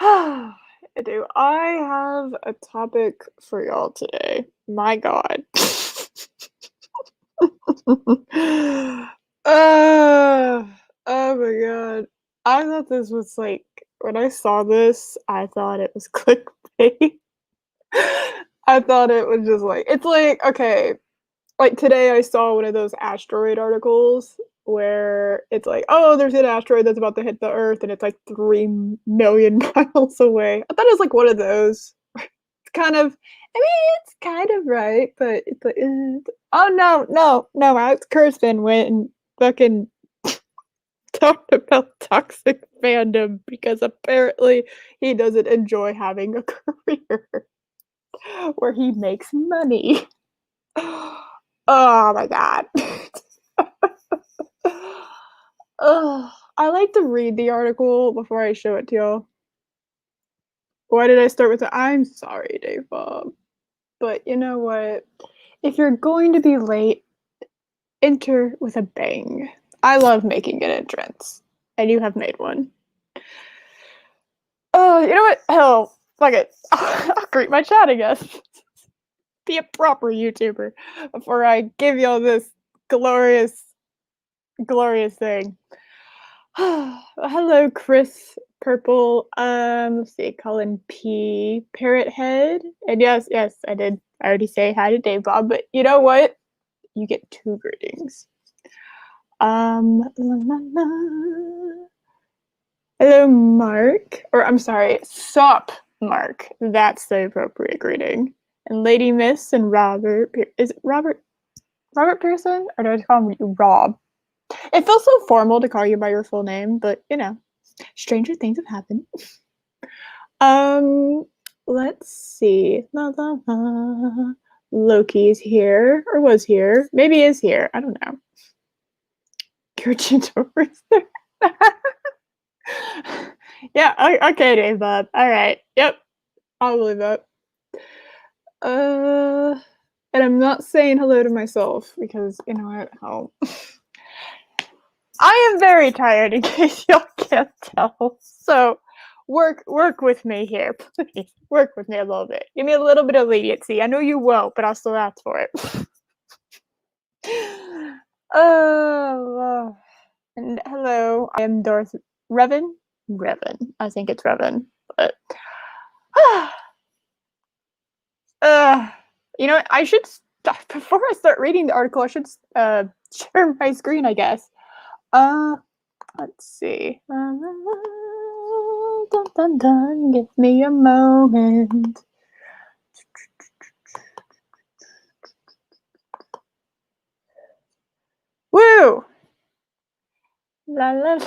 Do I have a topic for y'all today? My God. uh, oh my God. I thought this was like, when I saw this, I thought it was clickbait. I thought it was just like, it's like, okay, like today I saw one of those asteroid articles where it's like, oh, there's an asteroid that's about to hit the Earth and it's like 3 million miles away. I thought it was like one of those. It's kind of, I mean, it's kind of right, but it's like, oh no, no, no, Alex Kurtzman went and fucking talked about toxic fandom because apparently he doesn't enjoy having a career where he makes money. Oh my God. Ugh, I like to read the article before I show it to y'all. Why did I start with the I'm sorry, Dave Bob? But you know what? If you're going to be late, enter with a bang. I love making an entrance, and you have made one. Oh, you know what? Hell, fuck it. I'll greet my chat, I guess. Be a proper YouTuber before I give y'all this glorious, glorious thing. Hello, Chris Purple. Let's see, Colin P. Parrot Head. And yes, yes, I did. I already say hi to Dave Bob, but you know what? You get 2 greetings. La, la, la. Hello, Mark. Or I'm sorry, Sup, Mark. That's the appropriate greeting. And Lady Miss and Robert. Is it Robert Pearson? Or do I call him Rob? It feels so formal to call you by your full name, but you know, stranger things have happened. Um, let's see. La, la, la. Loki's here, or was here. Maybe is here. I don't know. Gurchitover's there. Yeah, okay, Dave Bob. All right. Yep. I'll believe that. And I'm not saying hello to myself because you know what? Oh. I am very tired in case y'all can't tell. So work with me here, please. Work with me a little bit. Give me a little bit of leniency. I know you won't, but I'll still ask for it. Oh, and hello. I am Dorothy Revan. Revan. I think it's Revan. But you know what? I should start before I start reading the article. I should share my screen, I guess. Let's see. Dun, dun, dun. Give me a moment. Woo! La la.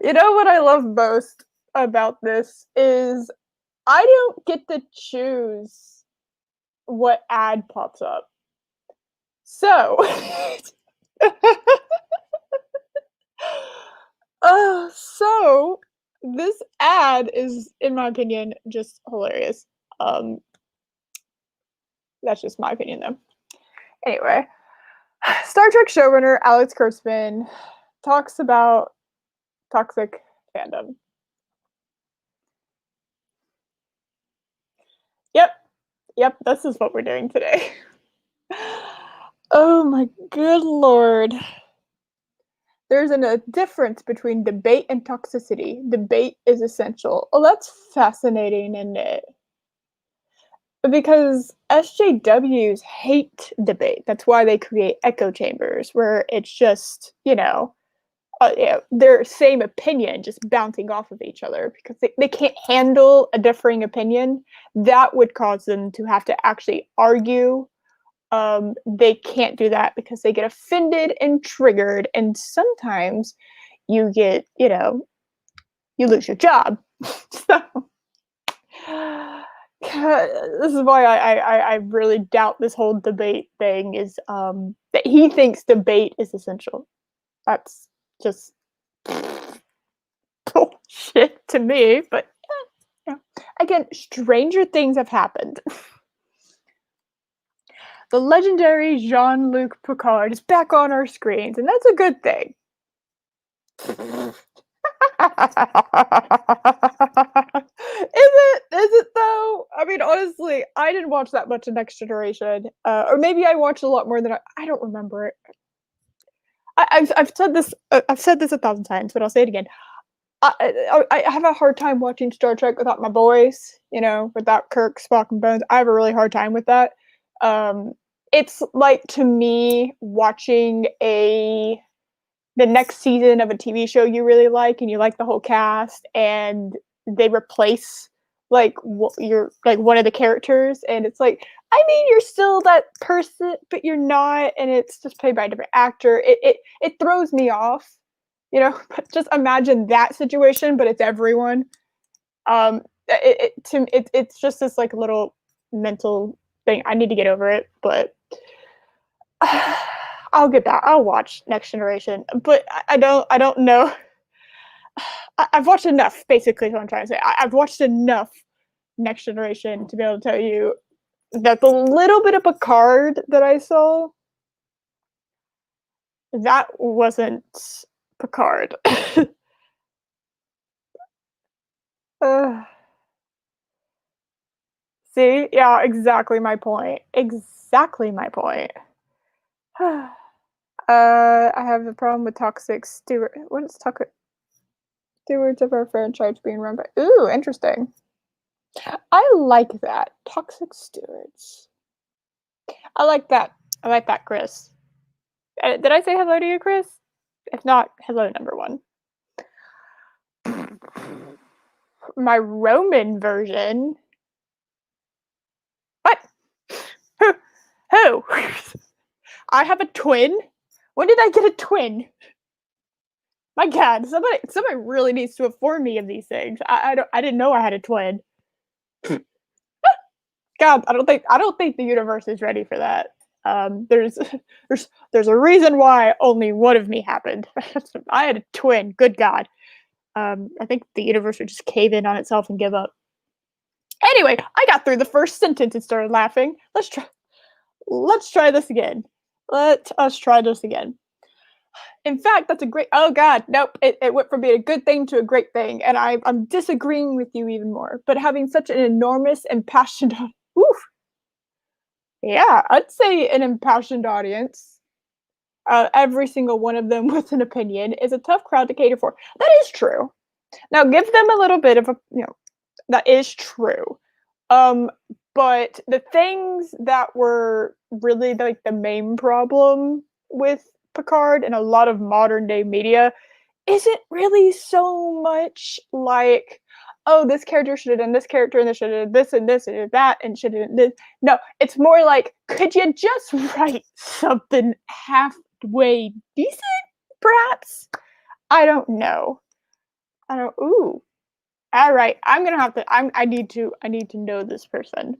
You know what I love most about this is I don't get to choose what ad pops up. So, so this ad is, in my opinion, just hilarious. That's just my opinion, though. Anyway, Star Trek showrunner Alex Kurtzman talks about toxic fandom. Yep, this is what we're doing today. Oh my good lord. There's a difference between debate and toxicity. Debate is essential. Oh, that's fascinating, isn't it? Because SJWs hate debate. That's why they create echo chambers where it's just, their same opinion just bouncing off of each other because they can't handle a differing opinion. That would cause them to have to actually argue. They can't do that because they get offended and triggered, and sometimes you get, you lose your job. So this is why I really doubt this whole debate thing is that he thinks debate is essential. That's just bullshit to me, but again, stranger things have happened. The legendary Jean-Luc Picard is back on our screens, and that's a good thing. Is it though? I mean, honestly, I didn't watch that much of Next Generation, or maybe I watched a lot more than I don't remember it. I've said this 1,000 times, but I'll say it again. I have a hard time watching Star Trek without my boys, you know, without Kirk, Spock, and Bones. I have a really hard time with that. Um, it's like to me watching a the next season of a TV show you really like and you like the whole cast and they replace like you're like one of the characters and it's like I mean you're still that person but you're not and it's just played by a different actor. It throws me off, you know. But just imagine that situation but it's everyone. It's just this like little mental thing. I need to get over it, but I'll get that. I'll watch Next Generation, but I don't know. Have watched enough. Basically, is what I'm trying to say. I've watched enough Next Generation to be able to tell you that the little bit of Picard that I saw, that wasn't Picard. uh, See, yeah, exactly my point. Exactly my point. I have a problem with toxic steward. What is toxic stewards of our franchise being run by? Ooh, interesting. I like that. Toxic stewards. I like that. I like that, Chris. Did I say hello to you, Chris? If not, hello, number one. My Roman version. What? Who? Who? I have a twin? When did I get a twin? My God, somebody really needs to inform me of these things. I didn't know I had a twin. God, I don't think the universe is ready for that. There's there's a reason why only one of me happened. I had a twin. Good God. I think the universe would just cave in on itself and give up. Anyway, I got through the first sentence and started laughing. Let's try this again. Let us try this again. In fact, that's a great. Oh God, nope! It went from being a good thing to a great thing, and I'm disagreeing with you even more. But having such an enormous and passionate, oof, yeah, I'd say an impassioned audience, every single one of them with an opinion, is a tough crowd to cater for. That is true. Now, give them a little bit of a, you know, that is true. Um, but the things that were really like the main problem with Picard and a lot of modern day media isn't really so much like, oh, this character should have done this character and this should have done this and this and that and should have done this. No, it's more like, could you just write something halfway decent, perhaps? I don't know. I don't. Ooh. All right. I'm gonna have to. I need to know this person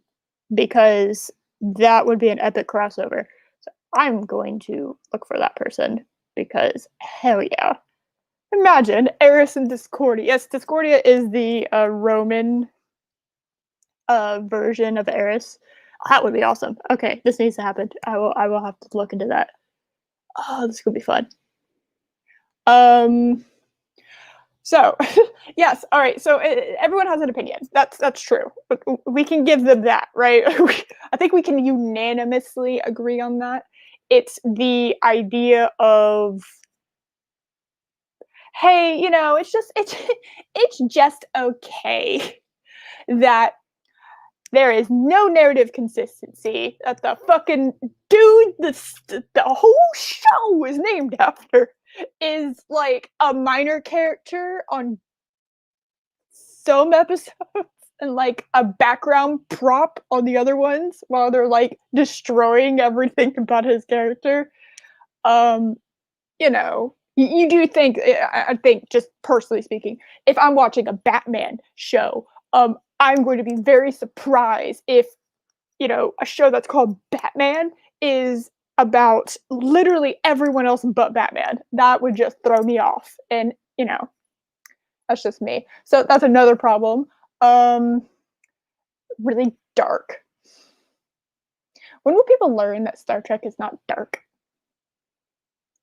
because that would be an epic crossover. So I'm going to look for that person because hell yeah. Imagine Eris and Discordia. Yes, Discordia is the Roman version of Eris. That would be awesome. Okay, this needs to happen. I will have to look into that. Oh, this could be fun. Um so yes, all right. So everyone has an opinion. That's true. We can give them that, right? I think we can unanimously agree on that. It's the idea of hey, you know, it's just okay that there is no narrative consistency. That the fucking dude the whole show is named after is like a minor character on some episodes and like a background prop on the other ones while they're like destroying everything about his character. Um, you know, you do think I think just personally speaking, if I'm watching a Batman show, I'm going to be very surprised if you know a show that's called Batman is about literally everyone else but Batman. That would just throw me off, and you know that's just me. So that's another problem. Um, really dark. When will people learn that Star Trek is not dark?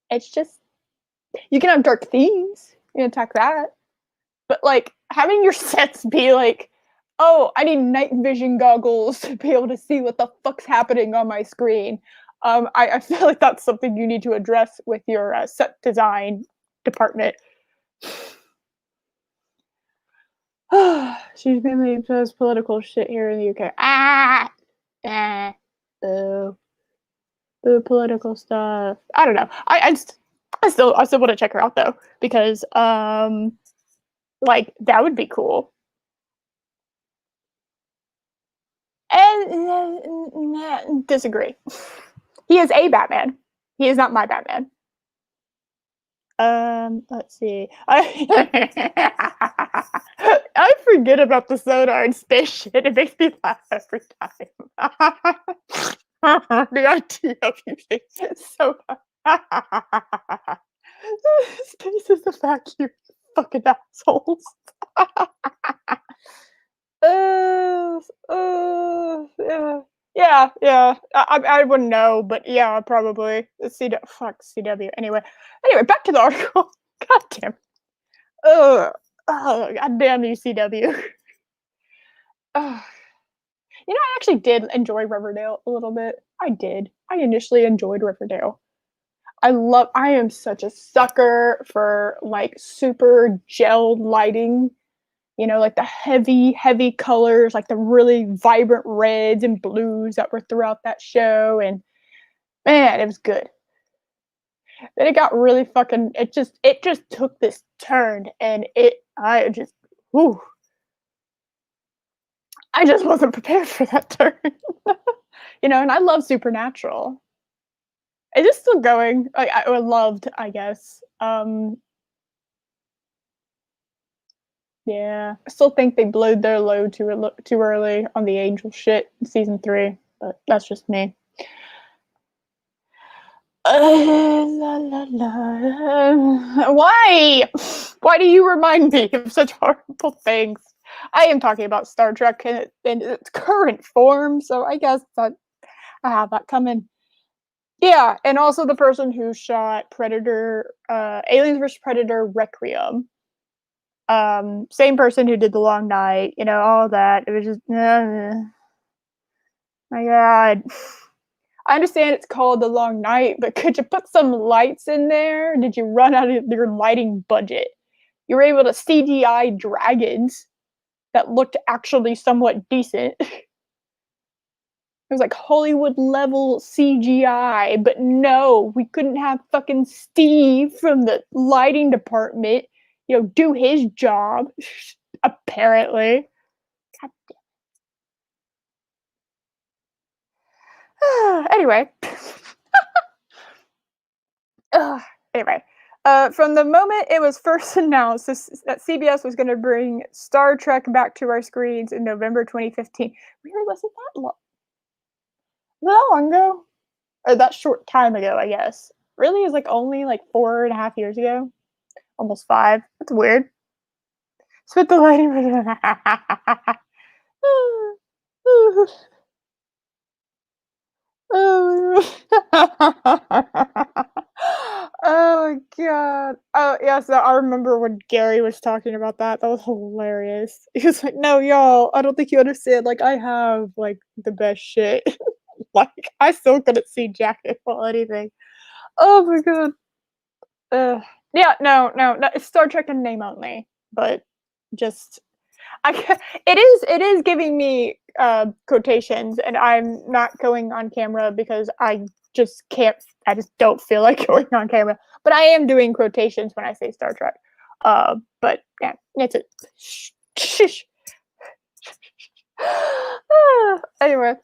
It's just You can have dark themes, you can attack that. But, like, having your sets be like, "Oh, I need night vision goggles to be able to see what the fuck's happening on my screen." I feel like that's something you need to address with your, set design department. She's mainly does political shit here in the UK. Ah! Eh. Boo. Boo political stuff. I don't know. I still wanna check her out, though, because, like, that would be cool. And disagree. He is a Batman. He is not my Batman. Let's see. I forget about the sonar and space shit. It makes me laugh every time. The idea of you think so. Space is a vacuum, fucking assholes. Yeah. Yeah. I wouldn't know, but yeah, probably. Fuck CW. Anyway, back to the article. God damn. Ugh. Oh, god damn you, CW. Ugh. I actually did enjoy Riverdale a little bit. I did. I initially enjoyed Riverdale. I am such a sucker for like super gelled lighting. Like the heavy, heavy colors, like the really vibrant reds and blues that were throughout that show. And man, it was good. Then it got really fucking it just took this turn and whew, I just wasn't prepared for that turn. And I love Supernatural. Is it still going? I loved, I guess. Yeah, I still think they blowed their load too early on the Angel shit in season 3, but that's just me. La, la, la. Why? Why do you remind me of such horrible things? I am talking about Star Trek in its current form, so I guess that I have that coming. Yeah, and also the person who shot Predator, Aliens vs Predator Requiem. Same person who did The Long Night, all that. It was just, my God. I understand it's called The Long Night, but could you put some lights in there? Did you run out of your lighting budget? You were able to CGI dragons that looked actually somewhat decent. It was like Hollywood level CGI, but no, we couldn't have fucking Steve from the lighting department, do his job. Apparently. God damn. Anyway. Anyway. From the moment it was first announced that CBS was going to bring Star Trek back to our screens in November 2015, really wasn't that long? Was that long ago? Or that short time ago, I guess. Really? It was like only like 4.5 years ago? Almost 5. That's weird. Spit the lighting. Oh. Oh my god. Oh yeah, so I remember when Gary was talking about that. That was hilarious. He was like, "No, y'all, I don't think you understand. Like, I have like the best shit. Like, I still couldn't see jack or anything." Oh my god. Uh, yeah, no, it's Star Trek in name only, but just it is giving me quotations, and I'm not going on camera because I just can't. I just don't feel like going on camera. But I am doing quotations when I say Star Trek. But yeah, it's it. Shh. Anyway,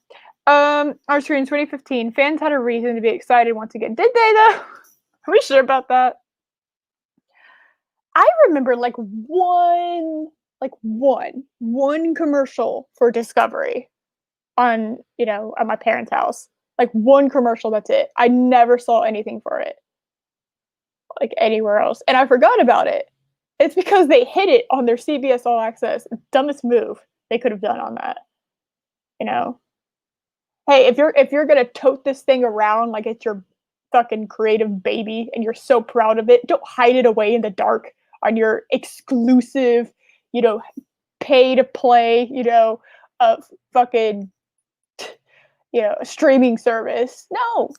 our screen 2015. Fans had a reason to be excited once again. Did they though? Are we sure about that? I remember one commercial for Discovery on, at my parents' house. Like one commercial, that's it. I never saw anything for it, like anywhere else. And I forgot about it. It's because they hid it on their CBS All Access. Dumbest move they could have done on that. You know. Hey, if you're gonna tote this thing around like it's your fucking creative baby and you're so proud of it, don't hide it away in the dark on your exclusive, pay to play, fucking, streaming service. No,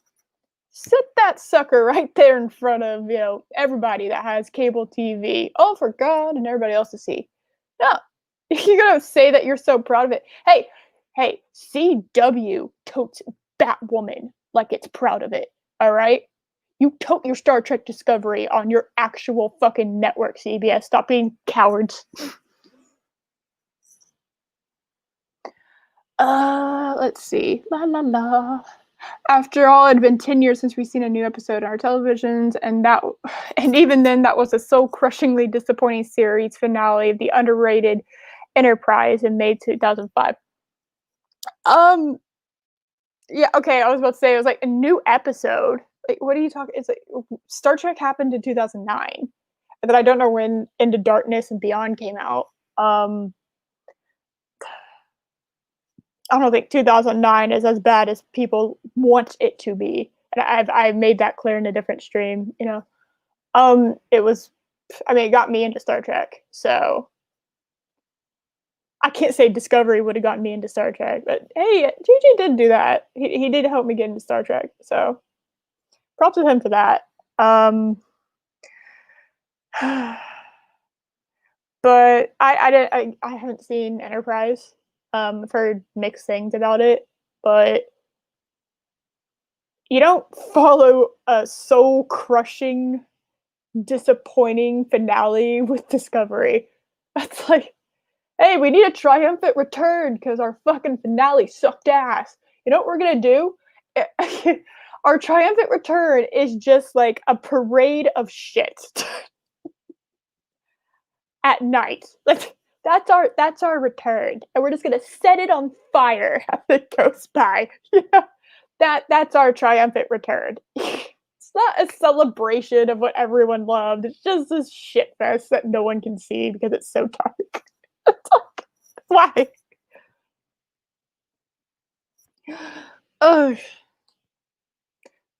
sit that sucker right there in front of, everybody that has cable TV. Oh, for God, and everybody else to see. No, you're gonna say that you're so proud of it. Hey, CW totes Batwoman like it's proud of it. All right, you tote your Star Trek Discovery on your actual fucking network, CBS. Stop being cowards. Let's see. La la la. After all, it had been 10 years since we've seen a new episode on our televisions, and even then, that was a soul-crushingly disappointing series finale of the underrated Enterprise in May 2005. Yeah, okay, I was about to say, it was like a new episode. Like, what are you talking? It's like Star Trek happened in 2009, and then I don't know when Into Darkness and Beyond came out. I don't think 2009 is as bad as people want it to be, and I've made that clear in a different stream. It was, it got me into Star Trek, so I can't say Discovery would have gotten me into Star Trek, but hey, JJ did do that. He did help me get into Star Trek, so props to him for that. But I haven't seen Enterprise. I've heard mixed things about it, but you don't follow a soul-crushing, disappointing finale with Discovery. That's like, hey, we need a triumphant return because our fucking finale sucked ass. You know what we're gonna do? Our triumphant return is just like a parade of shit at night. Like that's our return, and we're just gonna set it on fire as it goes by. That's our triumphant return. It's not a celebration of what everyone loved. It's just this shit fest that no one can see because it's so dark. Why? Oh,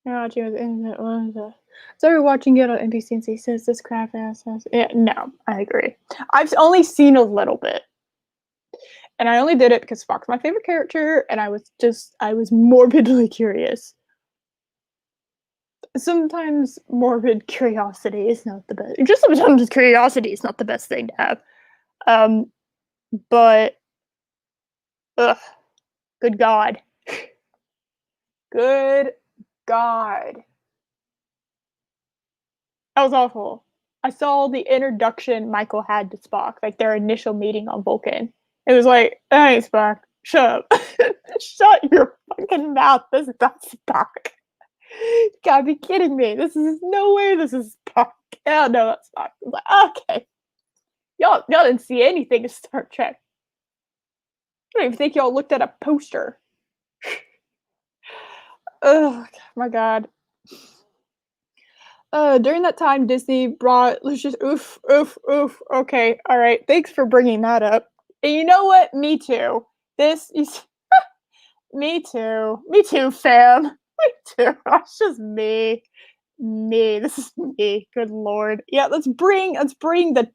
watching with internet was. So we're watching it on NBC and says this crap ass. Yeah, no, I agree. I've only seen a little bit, and I only did it because Spock's my favorite character, and I was morbidly curious. Sometimes morbid curiosity is not the best. Just sometimes curiosity is not the best thing to have. But, good God. Good God. That was awful. I saw the introduction Michael had to Spock, like their initial meeting on Vulcan. It was like, hey, Spock, shut up. Shut your fucking mouth. This is not Spock. You gotta be kidding me. This is no way this is Spock. Yeah, no, that's Spock. I'm like, okay. Y'all didn't see anything in Star Trek. I don't even think y'all looked at a poster. Oh my God. During that time, Disney brought, let's just, oof. Okay, all right. Thanks for bringing that up. And you know what? Me too. This is, me too, fam. Me too. That's just me. This is me. Good Lord. Yeah, let's bring the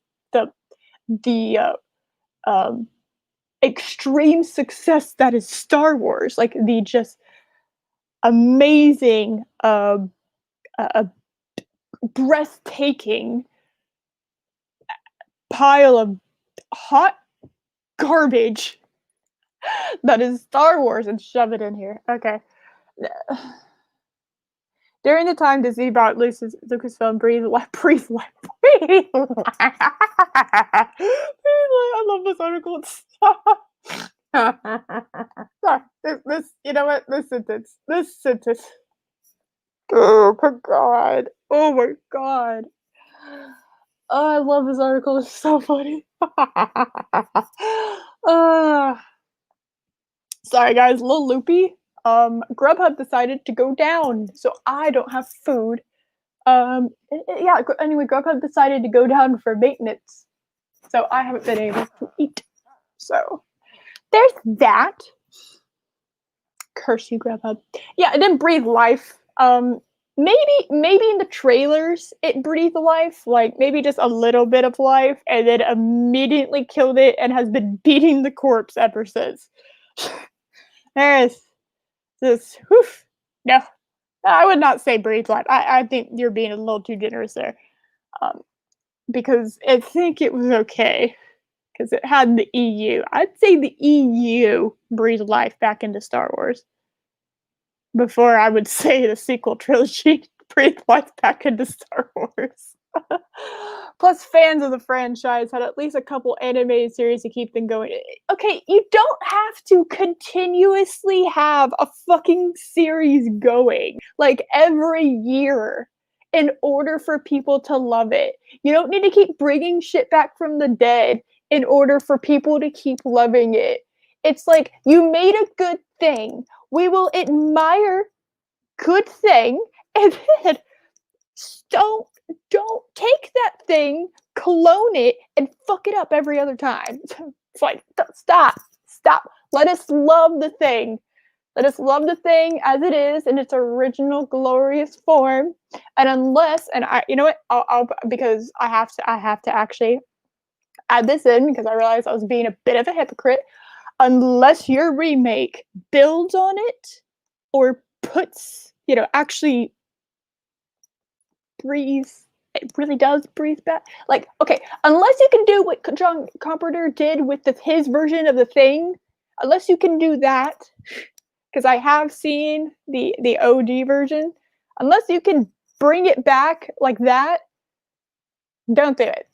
extreme success that is Star Wars, like the just amazing, breathtaking pile of hot garbage that is Star Wars and shove it in here. Okay. During the time Disney bought Lucasfilm, breathe life. I love this article. Sorry, this, you know what? This sentence. Oh my God. Oh my God. Oh, I love this article. It's so funny. Sorry guys, a little loopy. Grubhub decided to go down, so I don't have food. Yeah, anyway, Grubhub decided to go down for maintenance, so I haven't been able to eat. So there's that. Curse you, Grubhub. Yeah, it didn't breathe life. maybe in the trailers it breathed life, like maybe just a little bit of life, and then immediately killed it and has been beating the corpse ever since. There's this, whew, no, I would not say breathe life. I think you're being a little too generous there, um, because I think it was okay because it had the EU. I'd say the EU breathed life back into Star Wars before I would say the sequel trilogy breathed life back into Star Wars. Plus, fans of the franchise had at least a couple animated series to keep them going. Okay, you don't have to continuously have a fucking series going, like, every year in order for people to love it. You don't need to keep bringing shit back from the dead in order for people to keep loving it. It's like, you made a good thing. We will admire good thing, and then don't take that thing, clone it, and fuck it up every other time. It's like, stop. Let us love the thing. Let us love the thing as it is in its original glorious form. And unless, and I, you know what, I'll because I have to actually add this in because I realized I was being a bit of a hypocrite. Unless your remake builds on it or puts, actually breathe, it really does breathe back. Like, okay, unless you can do what John Carpenter did with his version of the thing, unless you can do that, because I have seen the OG version, unless you can bring it back like that, don't do it.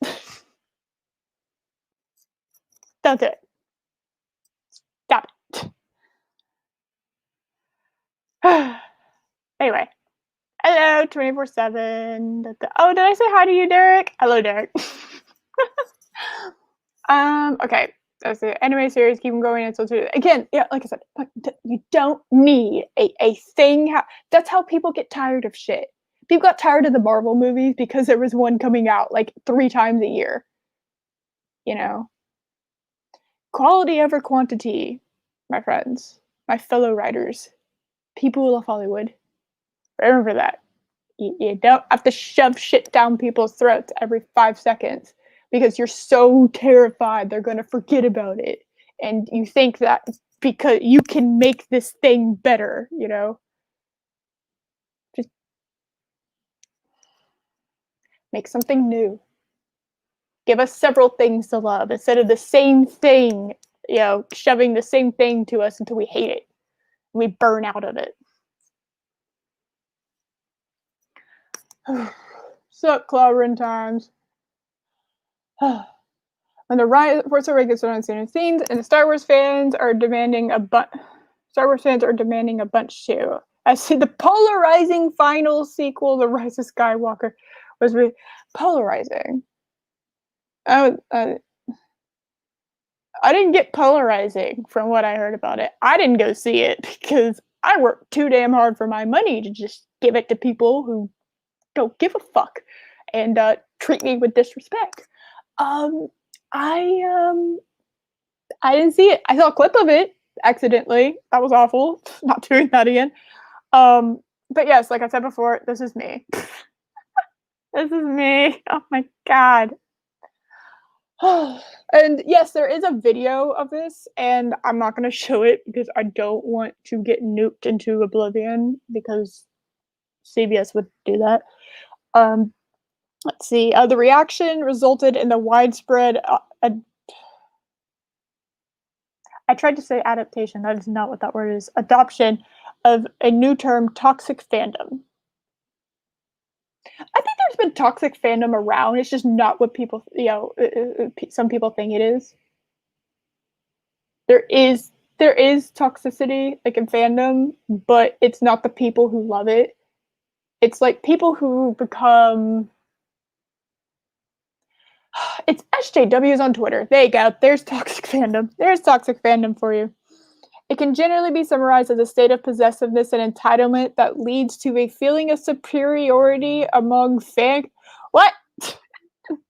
Don't do it. Stop it. Anyway, hello, 24/7. Oh, did I say hi to you, Derek? Hello, Derek. Okay. That's the anime series. Keep them going until two. Again, yeah, like I said, you don't need a thing. That's how people get tired of shit. People got tired of the Marvel movies because there was one coming out like 3 times a year. You know, quality over quantity, my friends, my fellow writers, people of Hollywood. Remember that. You don't have to shove shit down people's throats every 5 seconds because you're so terrified they're going to forget about it. And you think that because you can make this thing better, just make something new. Give us several things to love instead of the same thing, shoving the same thing to us until we hate it. We burn out of it. Suck clobbering times. When the rise of Force Awakens gets on scenes, and the Star Wars fans are demanding a bunch. Star Wars fans are demanding a bunch too. I see the polarizing final sequel, The Rise of Skywalker, was polarizing. I didn't get polarizing from what I heard about it. I didn't go see it because I worked too damn hard for my money to just give it to people who don't give a fuck and treat me with disrespect. I didn't see it. I saw a clip of it accidentally. That was awful. Not doing that again. But yes, like I said before, this is me. This is me. Oh my god. And yes, there is a video of this, and I'm not going to show it because I don't want to get nuked into oblivion because CBS would do that. Let's see. The reaction resulted in the widespread. I tried to say adaptation. That is not what that word is. Adoption of a new term, toxic fandom. I think there's been toxic fandom around. It's just not what people, some people think it is. There is toxicity like in fandom, but it's not the people who love it. It's like people who become. It's SJWs on Twitter. There you go. There's toxic fandom. There's toxic fandom for you. It can generally be summarized as a state of possessiveness and entitlement that leads to a feeling of superiority among fan. What?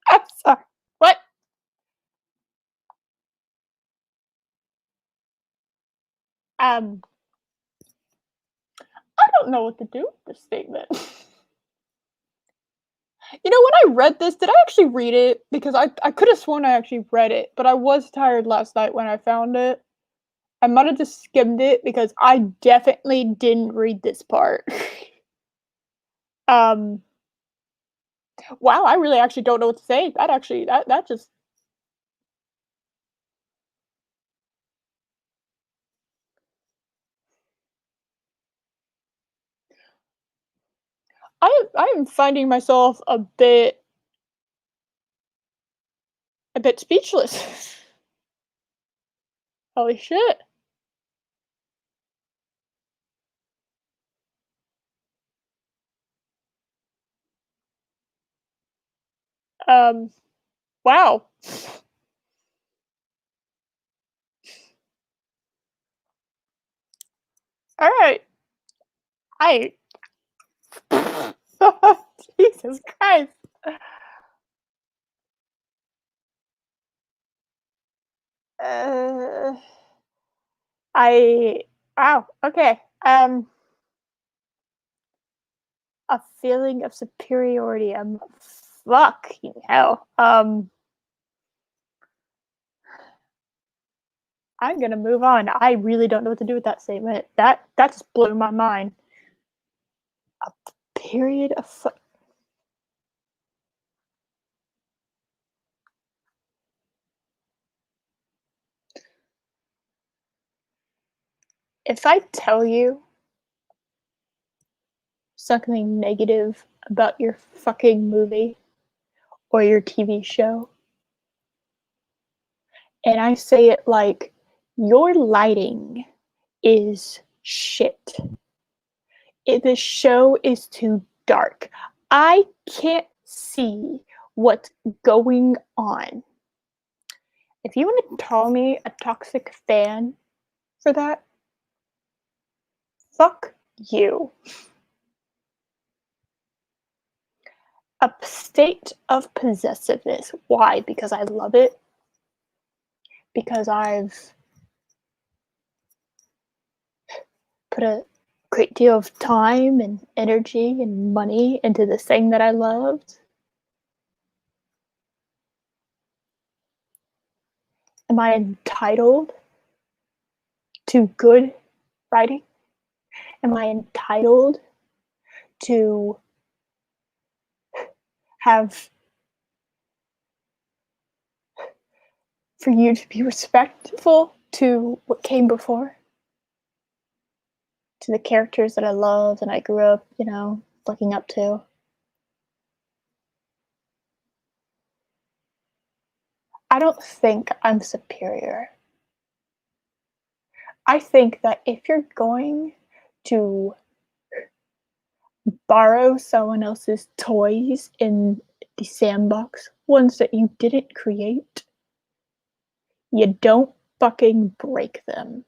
I'm sorry. What? I don't know what to do with this statement. You know, when I read this, did I actually read it? Because I could have sworn I actually read it, but I was tired last night when I found it. I might have just skimmed it because I definitely didn't read this part. um, wow, I really actually don't know what to say. That actually, that just I'm finding myself a bit speechless. Holy shit. Um, wow. All right. I Jesus Christ. Uh, I wow. Okay. A feeling of superiority. Fucking hell. I'm gonna move on. I really don't know what to do with that statement. That just blew my mind. A period of if I tell you something negative about your fucking movie or your TV show, and I say it like your lighting is shit. The show is too dark. I can't see what's going on. If you want to call me a toxic fan for that, fuck you. A state of possessiveness. Why? Because I love it. Because I've put a great deal of time and energy and money into this thing that I loved. Am I entitled to good writing? Am I entitled to have for you to be respectful to what came before? To the characters that I love and I grew up, looking up to. I don't think I'm superior. I think that if you're going to borrow someone else's toys in the sandbox, ones that you didn't create, you don't fucking break them.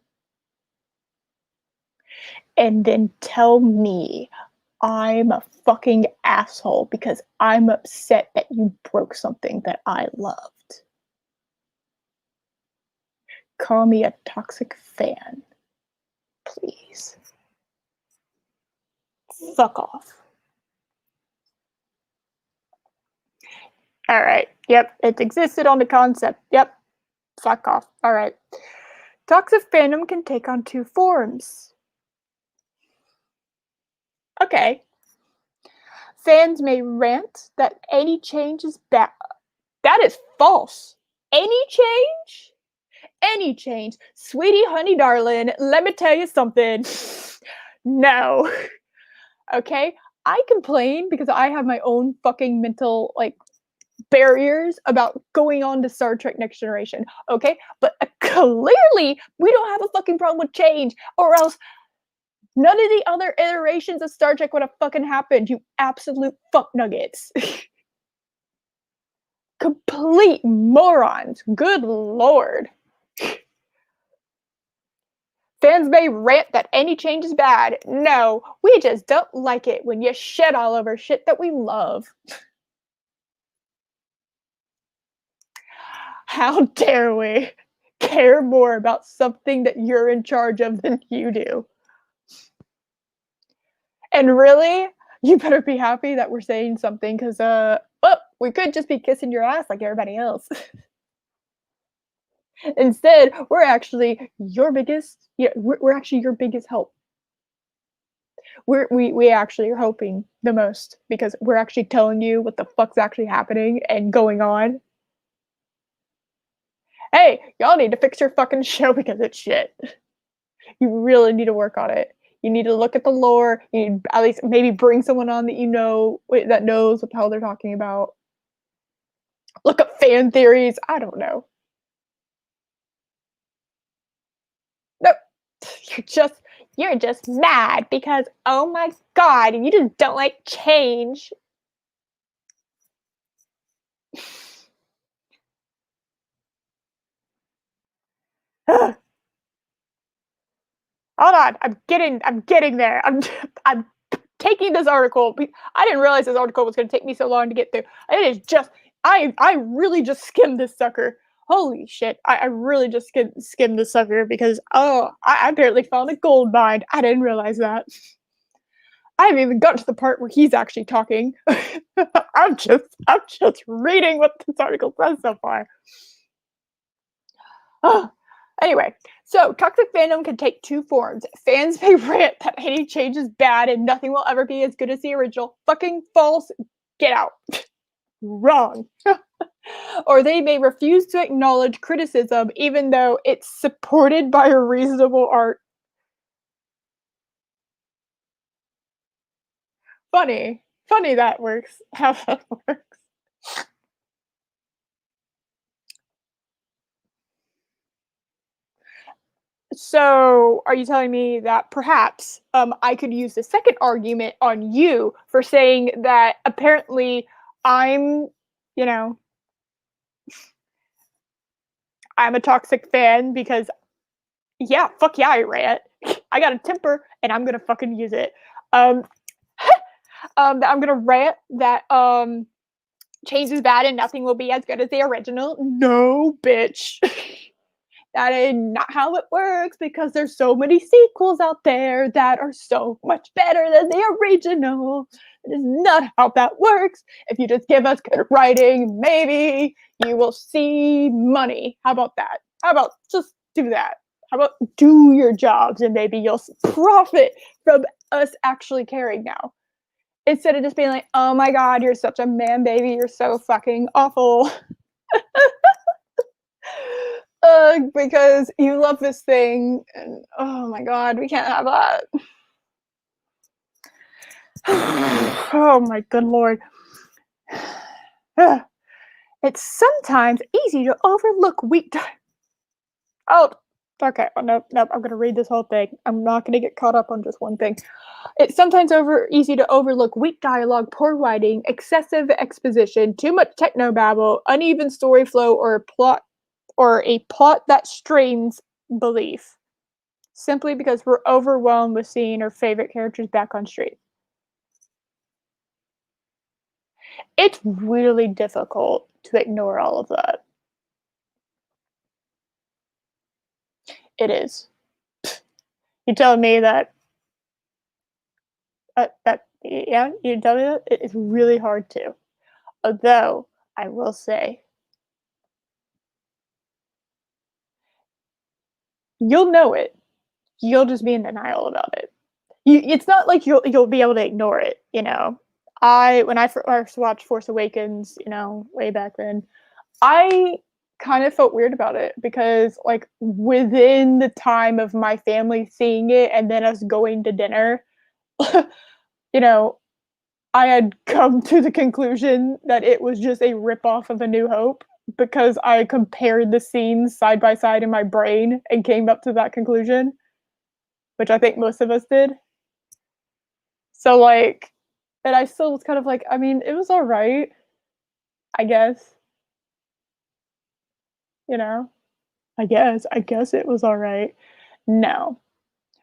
And then tell me I'm a fucking asshole because I'm upset that you broke something that I loved. Call me a toxic fan, please. Fuck off. All right. Yep. It existed on the concept. Yep. Fuck off. All right. Toxic fandom can take on two forms. Okay. Fans may rant that any change is bad. That is false. Any change? Any change. Sweetie, honey, darling, let me tell you something. No. Okay? I complain because I have my own fucking mental, barriers about going on to Star Trek Next Generation, okay? But clearly, we don't have a fucking problem with change, or else none of the other iterations of Star Trek would have fucking happened, you absolute fuck nuggets. Complete morons. Good lord. Fans may rant that any change is bad. No, we just don't like it when you shit all over shit that we love. How dare we care more about something that you're in charge of than you do? And really, You better be happy that we're saying something because, we could just be kissing your ass like everybody else. Instead, we're actually your biggest yeah, we're actually your biggest help. We actually are hoping the most because we're actually telling you what the fuck's actually happening and going on. Hey, y'all need to fix your fucking show because it's shit. You really need to work on it. You need to look at the lore. You need at least maybe bring someone on that you know that knows what the hell they're talking about. Look up fan theories. I don't know. Nope. You're just mad because oh my god, you just don't like change. Ugh. Hold on, I'm getting there. I'm taking this article. I didn't realize this article was going to take me so long to get through. It is just I really just skimmed this sucker. Holy shit! I really just skimmed this sucker because I barely found a gold mine. I didn't realize that. I haven't even gotten to the part where he's actually talking. I'm just reading what this article says so far. Anyway, so toxic fandom can take two forms. Fans may rant that any change is bad and nothing will ever be as good as the original. Fucking false. Get out. Wrong. Or they may refuse to acknowledge criticism even though it's supported by a reasonable art. Funny. Funny that works. How that works. So, are you telling me that perhaps I could use the second argument on you for saying that apparently I'm, you know, I'm a toxic fan because, yeah, fuck yeah, I rant. I got a temper and I'm gonna fucking use it. Um, I'm gonna rant that change is bad and nothing will be as good as the original. No, bitch. That is not how it works because there's so many sequels out there that are so much better than the original. It is not how that works. If you just give us good writing, maybe you will see money. How about that? How about just do that? How about do your jobs and maybe you'll profit from us actually caring now? Instead of just being like, oh my god, you're such a man baby, you're so fucking awful. Because you love this thing, and oh my god, we can't have that. Oh my good lord. It's sometimes easy to overlook weak. Oh, okay. Oh, nope, nope. I'm gonna read this whole thing. I'm not gonna get caught up on just one thing. It's sometimes easy to overlook weak dialogue, poor writing, excessive exposition, too much technobabble, uneven story flow, or a plot that strains belief. Simply because we're overwhelmed with seeing our favorite characters back on street. It's really difficult to ignore all of that. It is. You telling me that yeah, you tell me that it's really hard to. Although I will say, you'll know it. You'll just be in denial about it. It's not like you'll be able to ignore it. You know, when I first watched Force Awakens, you know, way back then, I kind of felt weird about it because, like, within the time of my family seeing it and then us going to dinner, you know, I had come to the conclusion that it was just a ripoff of A New Hope because I compared the scenes side by side in my brain and came up to that conclusion, which I think most of us did. So, like, and I still was kind of like, I mean, it was all right, I guess, you know. I guess it was all right. No.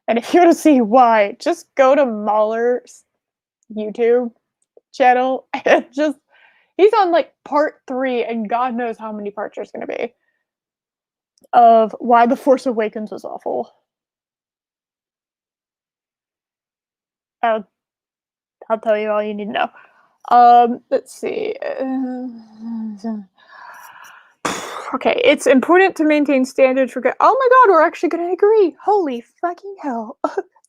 And if you want to see why, just go to Mahler's YouTube channel and just he's on like part 3 and God knows how many parts there's going to be of why The Force Awakens was awful. Oh, I'll tell you all you need to know. Let's see. Okay, it's important to maintain standards for good. Oh my god, we're actually going to agree. Holy fucking hell.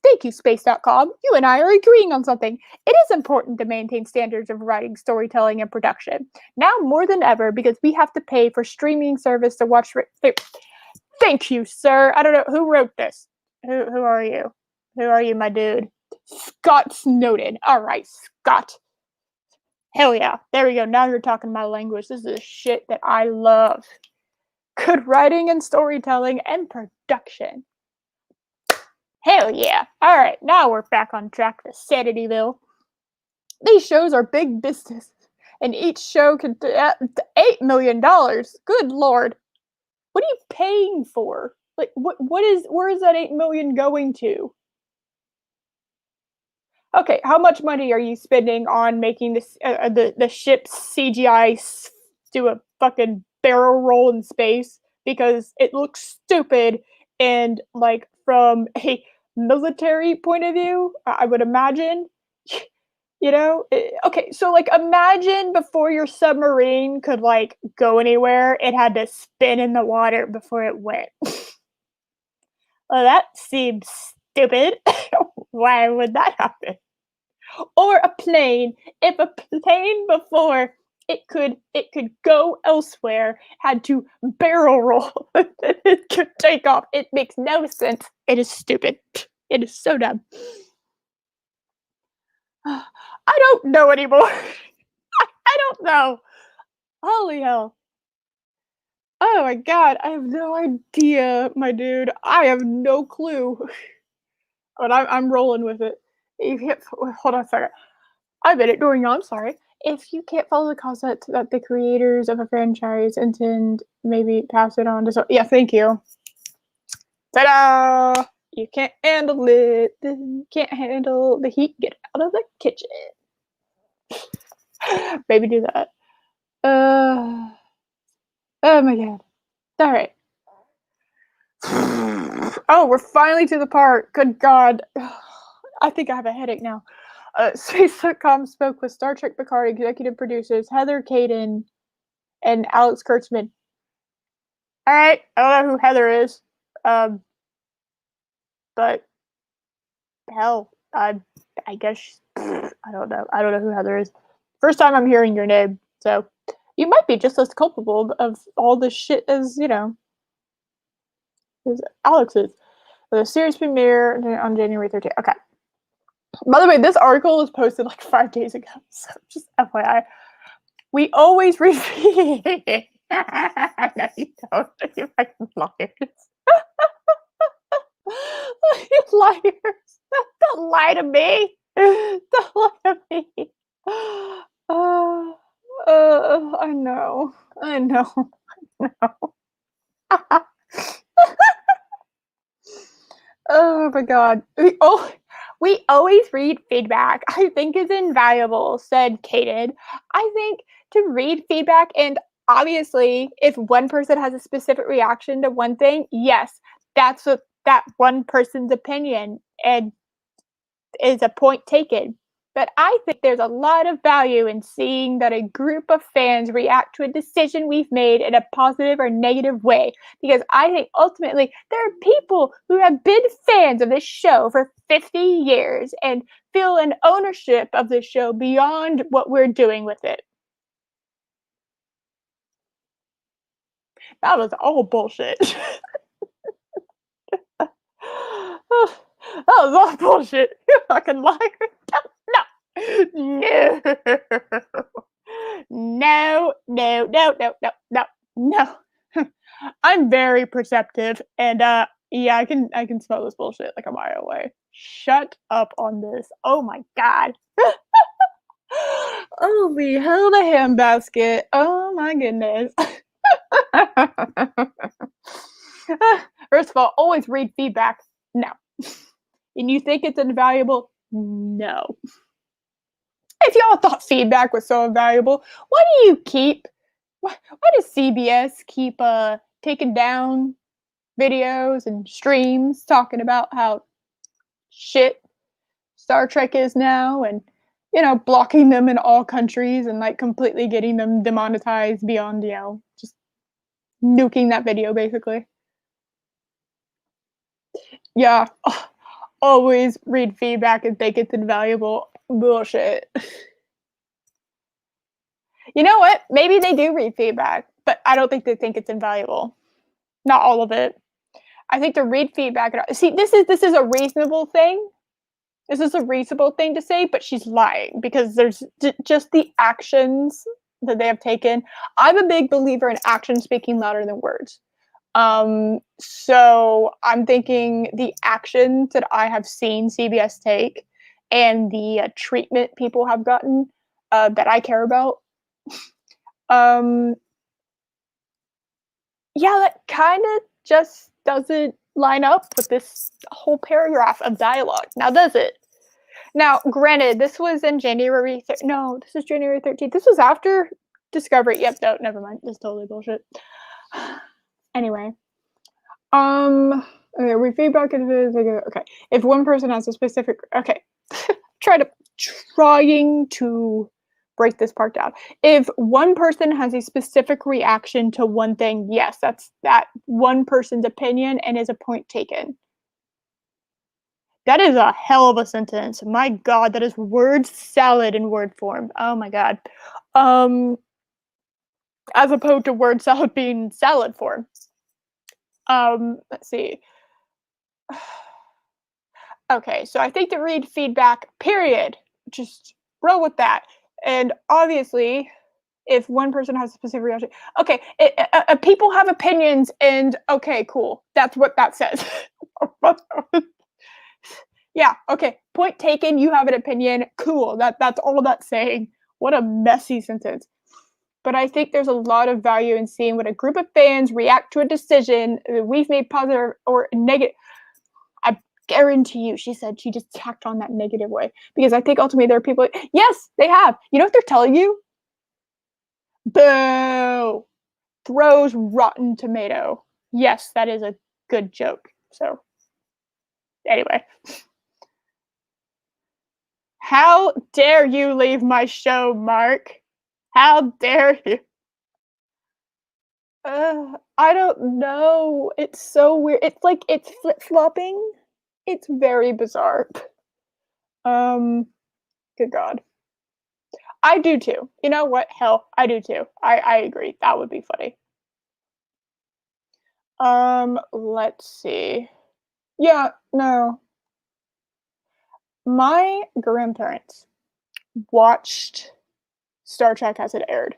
Thank you, Space.com. You and I are agreeing on something. It is important to maintain standards of writing, storytelling, and production. Now more than ever, because we have to pay for streaming service to watch. Thank you, sir. I don't know who wrote this. Who are you? Who are you, my dude? Scott Snowden. All right, Scott. Hell yeah. There we go. Now you're talking my language. This is shit that I love. Good writing and storytelling and production. Hell yeah. All right, now we're back on track to Sanityville. These shows are big business, and each show could $8 million. Good lord. What are you paying for? Like, where is that $8 million going to? Okay, how much money are you spending on making this the ship's CGI do a fucking barrel roll in space because it looks stupid, and like from a military point of view, I would imagine, okay, so like imagine before your submarine could like go anywhere, it had to spin in the water before it went. Well, that seems stupid. Why would that happen? Or a plane. If a plane before it could go elsewhere had to barrel roll, it could take off. It makes no sense. It is stupid. It is so dumb. I don't know anymore. I don't know. Holy hell. Oh my god, I have no idea, my dude. I have no clue. But I'm rolling with it. You can't, hold on a second. I bet it going on, sorry. If you can't follow the concept that the creators of a franchise intend, maybe pass it on to so yeah, thank you. Ta-da! You can't handle it. Can't handle the heat. Get out of the kitchen. Maybe do that. Oh my god. Alright. Oh, we're finally to the part. Good god. I think I have a headache now. Space.com spoke with Star Trek Picard executive producers Heather Caden and Alex Kurtzman. All right, I don't know who Heather is, but hell, I guess I don't know. I don't know who Heather is. First time I'm hearing your name, so you might be just as culpable of all this shit as as Alex is. The series premiere on January 13th. Okay. By the way, this article was posted like 5 days ago, so just FYI. We always repeat. No, you don't. You fucking liars. You liars. Don't lie to me. Don't lie to me. I know. I know. I know. Oh my god. We always read feedback. I think is invaluable, said Kaden. I think to read feedback, and obviously if one person has a specific reaction to one thing, yes, that's that one person's opinion and is a point taken. But I think there's a lot of value in seeing that a group of fans react to a decision we've made in a positive or negative way. Because I think ultimately there are people who have been fans of this show for 50 years and feel an ownership of the show beyond what we're doing with it. That was all bullshit. That was all bullshit. You fucking liar. No. No. No, no, no, no, no, no. I'm very perceptive, and yeah, I can smell this bullshit like a mile away. Shut up on this. Oh my god. Holy hell, the handbasket. Oh my goodness. First of all, always read feedback. No. And you think it's invaluable? No. If y'all thought feedback was so invaluable, why do you keep? Why does CBS keep taking down videos and streams talking about how shit Star Trek is now, and blocking them in all countries and, like, completely getting them demonetized beyond, just nuking that video, basically. Yeah. Always read feedback and think it's invaluable. Bullshit. You know what? Maybe they do read feedback, but I don't think they think it's invaluable. Not all of it. I think to read feedback see, this is a reasonable thing. This is a reasonable thing to say, but she's lying because there's just the actions that they have taken. I'm a big believer in action speaking louder than words. So I'm thinking the actions that I have seen CBS take and the treatment people have gotten that I care about. Um, yeah, that kind of just doesn't line up with this whole paragraph of dialogue. Now, does it? Now, granted, this was in January. No, this is January 13th. This was after Discovery. Yep, no, never mind. This is totally bullshit. Anyway, okay, we feedback into this. Okay, if one person has a specific, okay, trying to break this part down. If one person has a specific reaction to one thing, yes, that's that one person's opinion and is a point taken. That is a hell of a sentence. My God, that is word salad in word form. Oh my God. Um, as opposed to word salad being salad form. Let's see. Okay, so I think to read feedback, period. Just roll with that. And obviously, if one person has a specific reaction, okay, people have opinions, and okay, cool. That's what that says. Yeah, okay. Point taken. You have an opinion. Cool. That's all that's saying. What a messy sentence. But I think there's a lot of value in seeing what a group of fans react to a decision we've made positive or negative. I guarantee you, she said she just tacked on that negative way because I think ultimately there are people. Yes, they have. You know what they're telling you? Boo! Throws rotten tomato. Yes, that is a good joke. So, anyway. How dare you leave my show, Mark? How dare you? I don't know. It's so weird. It's like it's flip-flopping. It's very bizarre. Um, Good God. I do too. You know what? Hell, I do too. I agree. That would be funny. Let's see. Yeah, no. My grandparents watched Star Trek as it aired.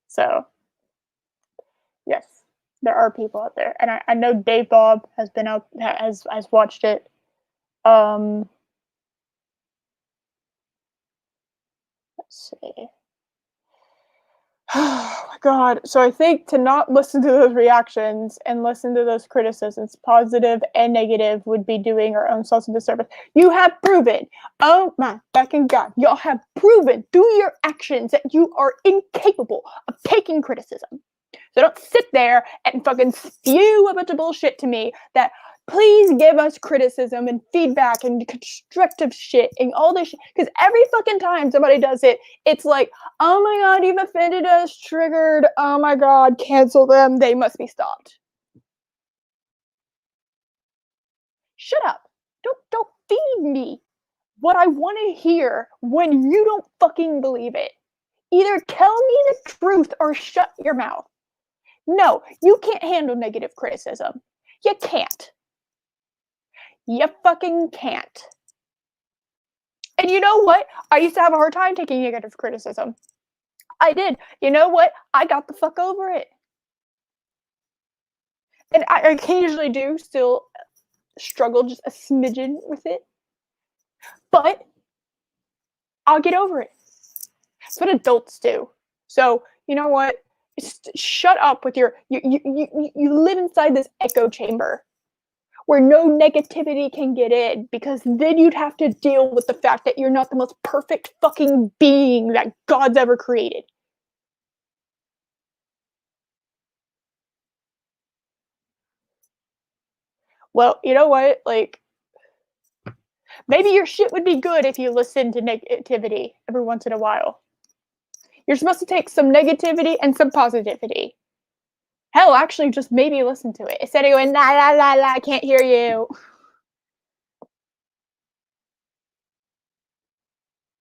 So, yes, there are people out there, and I know Dave Bob has been out has watched it. Um, let's see. Oh my God. So I think to not listen to those reactions and listen to those criticisms, positive and negative, would be doing our own selves a disservice. You have proven, oh my fucking God, y'all have proven through your actions that you are incapable of taking criticism. So don't sit there and fucking spew a bunch of bullshit to me that please give us criticism and feedback and constructive shit and all this shit. Because every fucking time somebody does it, it's like, oh my God, you've offended us, triggered. Oh my God, cancel them. They must be stopped. Shut up. Don't feed me what I want to hear when you don't fucking believe it. Either tell me the truth or shut your mouth. No, you can't handle negative criticism. You can't. You fucking can't. And you know what? I used to have a hard time taking negative criticism. I did. You know what? I got the fuck over it. And I occasionally do still struggle just a smidgen with it. But I'll get over it. That's what adults do. So, you know what? Just shut up with your you live inside this echo chamber where no negativity can get in, because then you'd have to deal with the fact that you're not the most perfect fucking being that God's ever created. Well, you know what? Like, maybe your shit would be good if you listen to negativity every once in a while. You're supposed to take some negativity and some positivity. Hell, actually, just maybe listen to it instead of going la la la la. I can't hear you.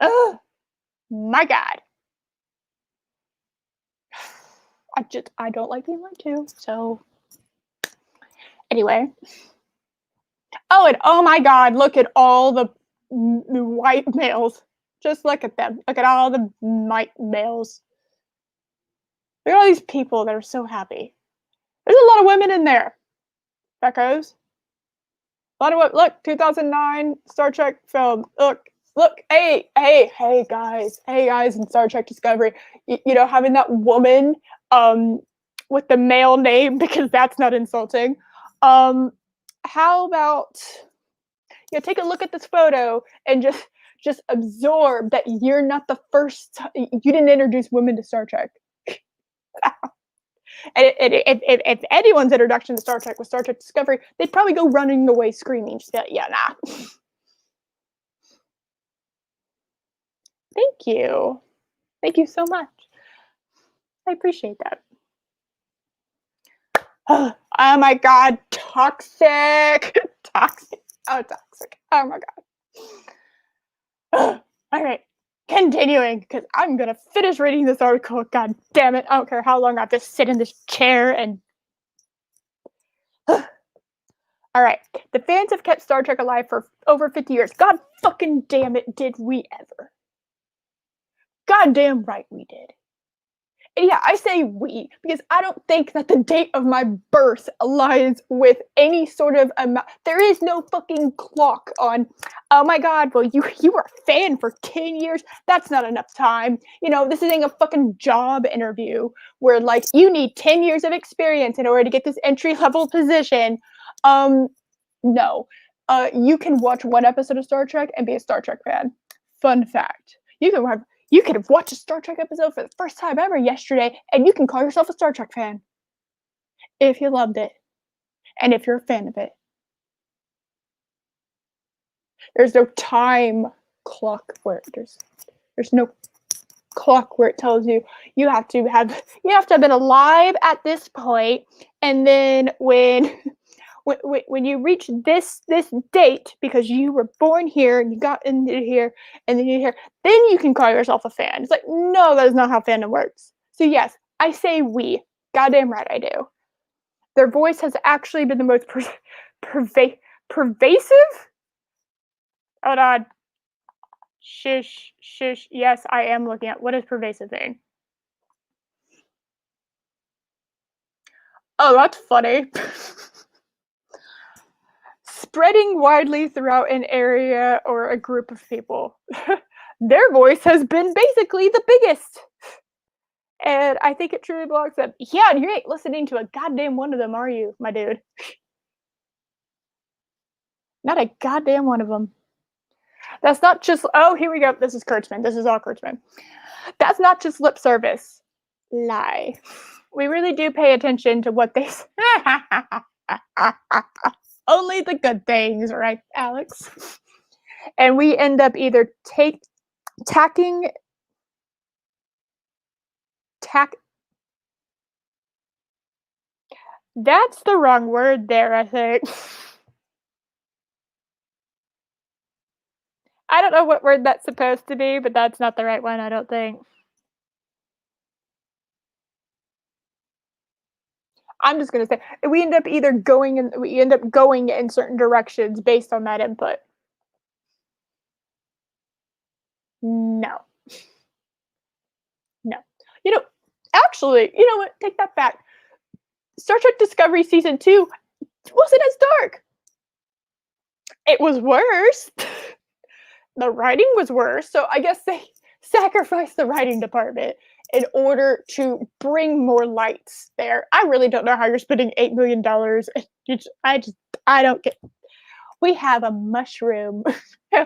Oh my god. I don't like being lied to. So anyway. Oh, and oh my god, look at all the white males. Just look at them. Look at all the white males. Look at all these people that are so happy. There's a lot of women in there. That goes. A lot of what? Look, 2009 Star Trek film. Look. Hey, guys. Hey, guys in Star Trek Discovery. You know, having that woman with the male name, because that's not insulting. How about take a look at this photo and just absorb that you're not the first. You didn't introduce women to Star Trek. And if anyone's introduction to Star Trek was Star Trek Discovery, they'd probably go running away screaming. Just be like, yeah, nah. Thank you. Thank you so much. I appreciate that. Oh my god, toxic. Toxic. Oh, toxic. Oh my god. All right. Continuing, because I'm gonna finish reading this article. God damn it. I don't care how long I have to sit in this chair and all right. The fans have kept Star Trek alive for over 50 years. God fucking damn it, did we ever. Goddamn right we did. And yeah, I say we because I don't think that the date of my birth aligns with any sort of amount. There is no fucking clock on, oh my god, well, you were a fan for 10 years. That's not enough time. You know, this isn't a fucking job interview where, like, you need 10 years of experience in order to get this entry-level position. No. You can watch one episode of Star Trek and be a Star Trek fan. Fun fact. You could have watched a Star Trek episode for the first time ever yesterday, and you can call yourself a Star Trek fan. If you loved it. And if you're a fan of it. There's no time clock where there's no clock where it tells you you have to have been alive at this point, and then when you reach this date, because you were born here and you got into here and then you're here, then you can call yourself a fan. It's like, no, that is not how fandom works. So yes, I say we. Goddamn right I do. Their voice has actually been the most pervasive? Hold on. Shush. Yes, I am looking at what is pervasive thing. Oh, that's funny. Spreading widely throughout an area or a group of people. Their voice has been basically the biggest. And I think it truly belongs to them. Yeah, and you ain't listening to a goddamn one of them, are you, my dude? Not a goddamn one of them. That's not just, oh, here we go. This is Kurtzman. This is all Kurtzman. That's not just lip service. Lie. We really do pay attention to what they say. Only the good things, right, Alex? And we end up either tacking. That's the wrong word there, I think. I don't know what word that's supposed to be, but that's not the right one, I don't think. I'm just gonna say we end up going in certain directions based on that input. No. You know, actually, you know what? Take that back. Star Trek Discovery Season 2 wasn't as dark. It was worse. The writing was worse, so I guess they sacrificed the writing department in order to bring more lights there. I really don't know how you're spending $8 million. I don't get. We have a mushroom.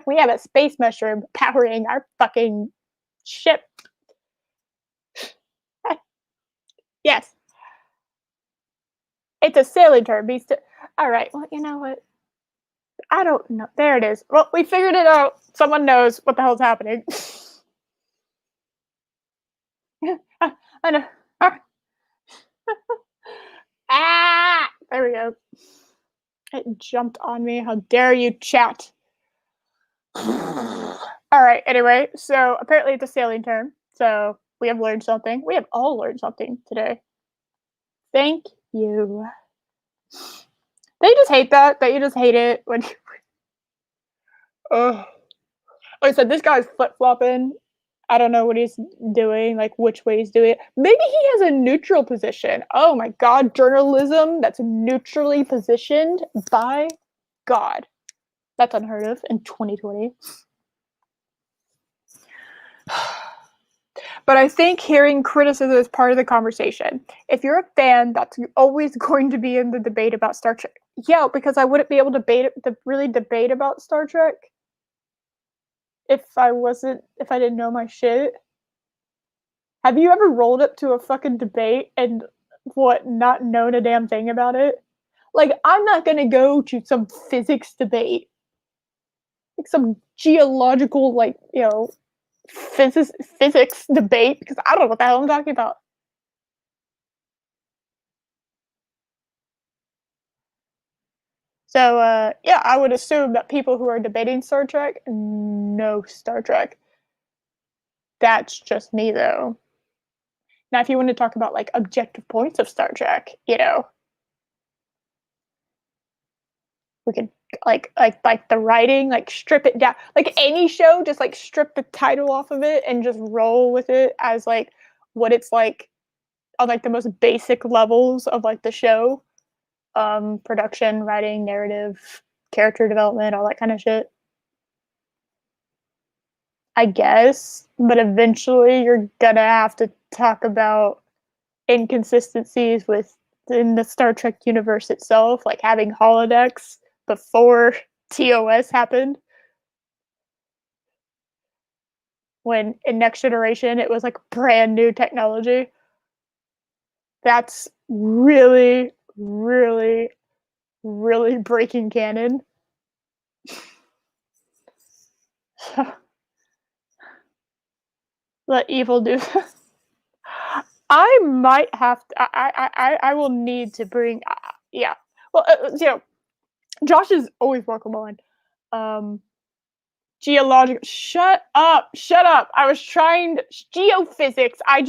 We have a space mushroom powering our fucking ship. Yes. It's a sailing term. Alright, well, you know what? I don't know. There it is. Well, we figured it out. Someone knows what the hell's happening. I know. Ah! Ah! There we go. It jumped on me. How dare you, chat? Alright, anyway, so apparently it's a sailing term, so we have learned something. We have all learned something today. Thank you. Don't you just hate that? Don't you just hate it when you ugh. Like I said, this guy's flip-flopping. I don't know what he's doing, like, which way he's doing it. Maybe he has a neutral position. Oh my god, journalism that's neutrally positioned? By God. That's unheard of in 2020. But I think hearing criticism is part of the conversation. If you're a fan, that's always going to be in the debate about Star Trek. Yeah, because I wouldn't be able to really debate about Star Trek if I didn't know my shit. Have you ever rolled up to a fucking debate and not known a damn thing about it? Like, I'm not gonna go to some physics debate, like some geological, like, physics debate because I don't know what the hell I'm talking about. So, yeah, I would assume that people who are debating Star Trek know Star Trek. That's just me, though. Now, if you want to talk about like objective points of Star Trek, we could like the writing, like strip it down, like any show, just like strip the title off of it and just roll with it as like what it's like on like the most basic levels of like the show, production, writing, narrative, character development, all that kind of shit. I guess, but eventually you're gonna have to talk about inconsistencies within the Star Trek universe itself, like having holodecks before TOS happened. When in Next Generation it was like brand new technology. That's really, really, really breaking canon. Let evil do. I might have to. I will need to bring. Yeah. Well, Josh is always welcome on. Um, geological. Shut up! Shut up! I was trying geophysics. I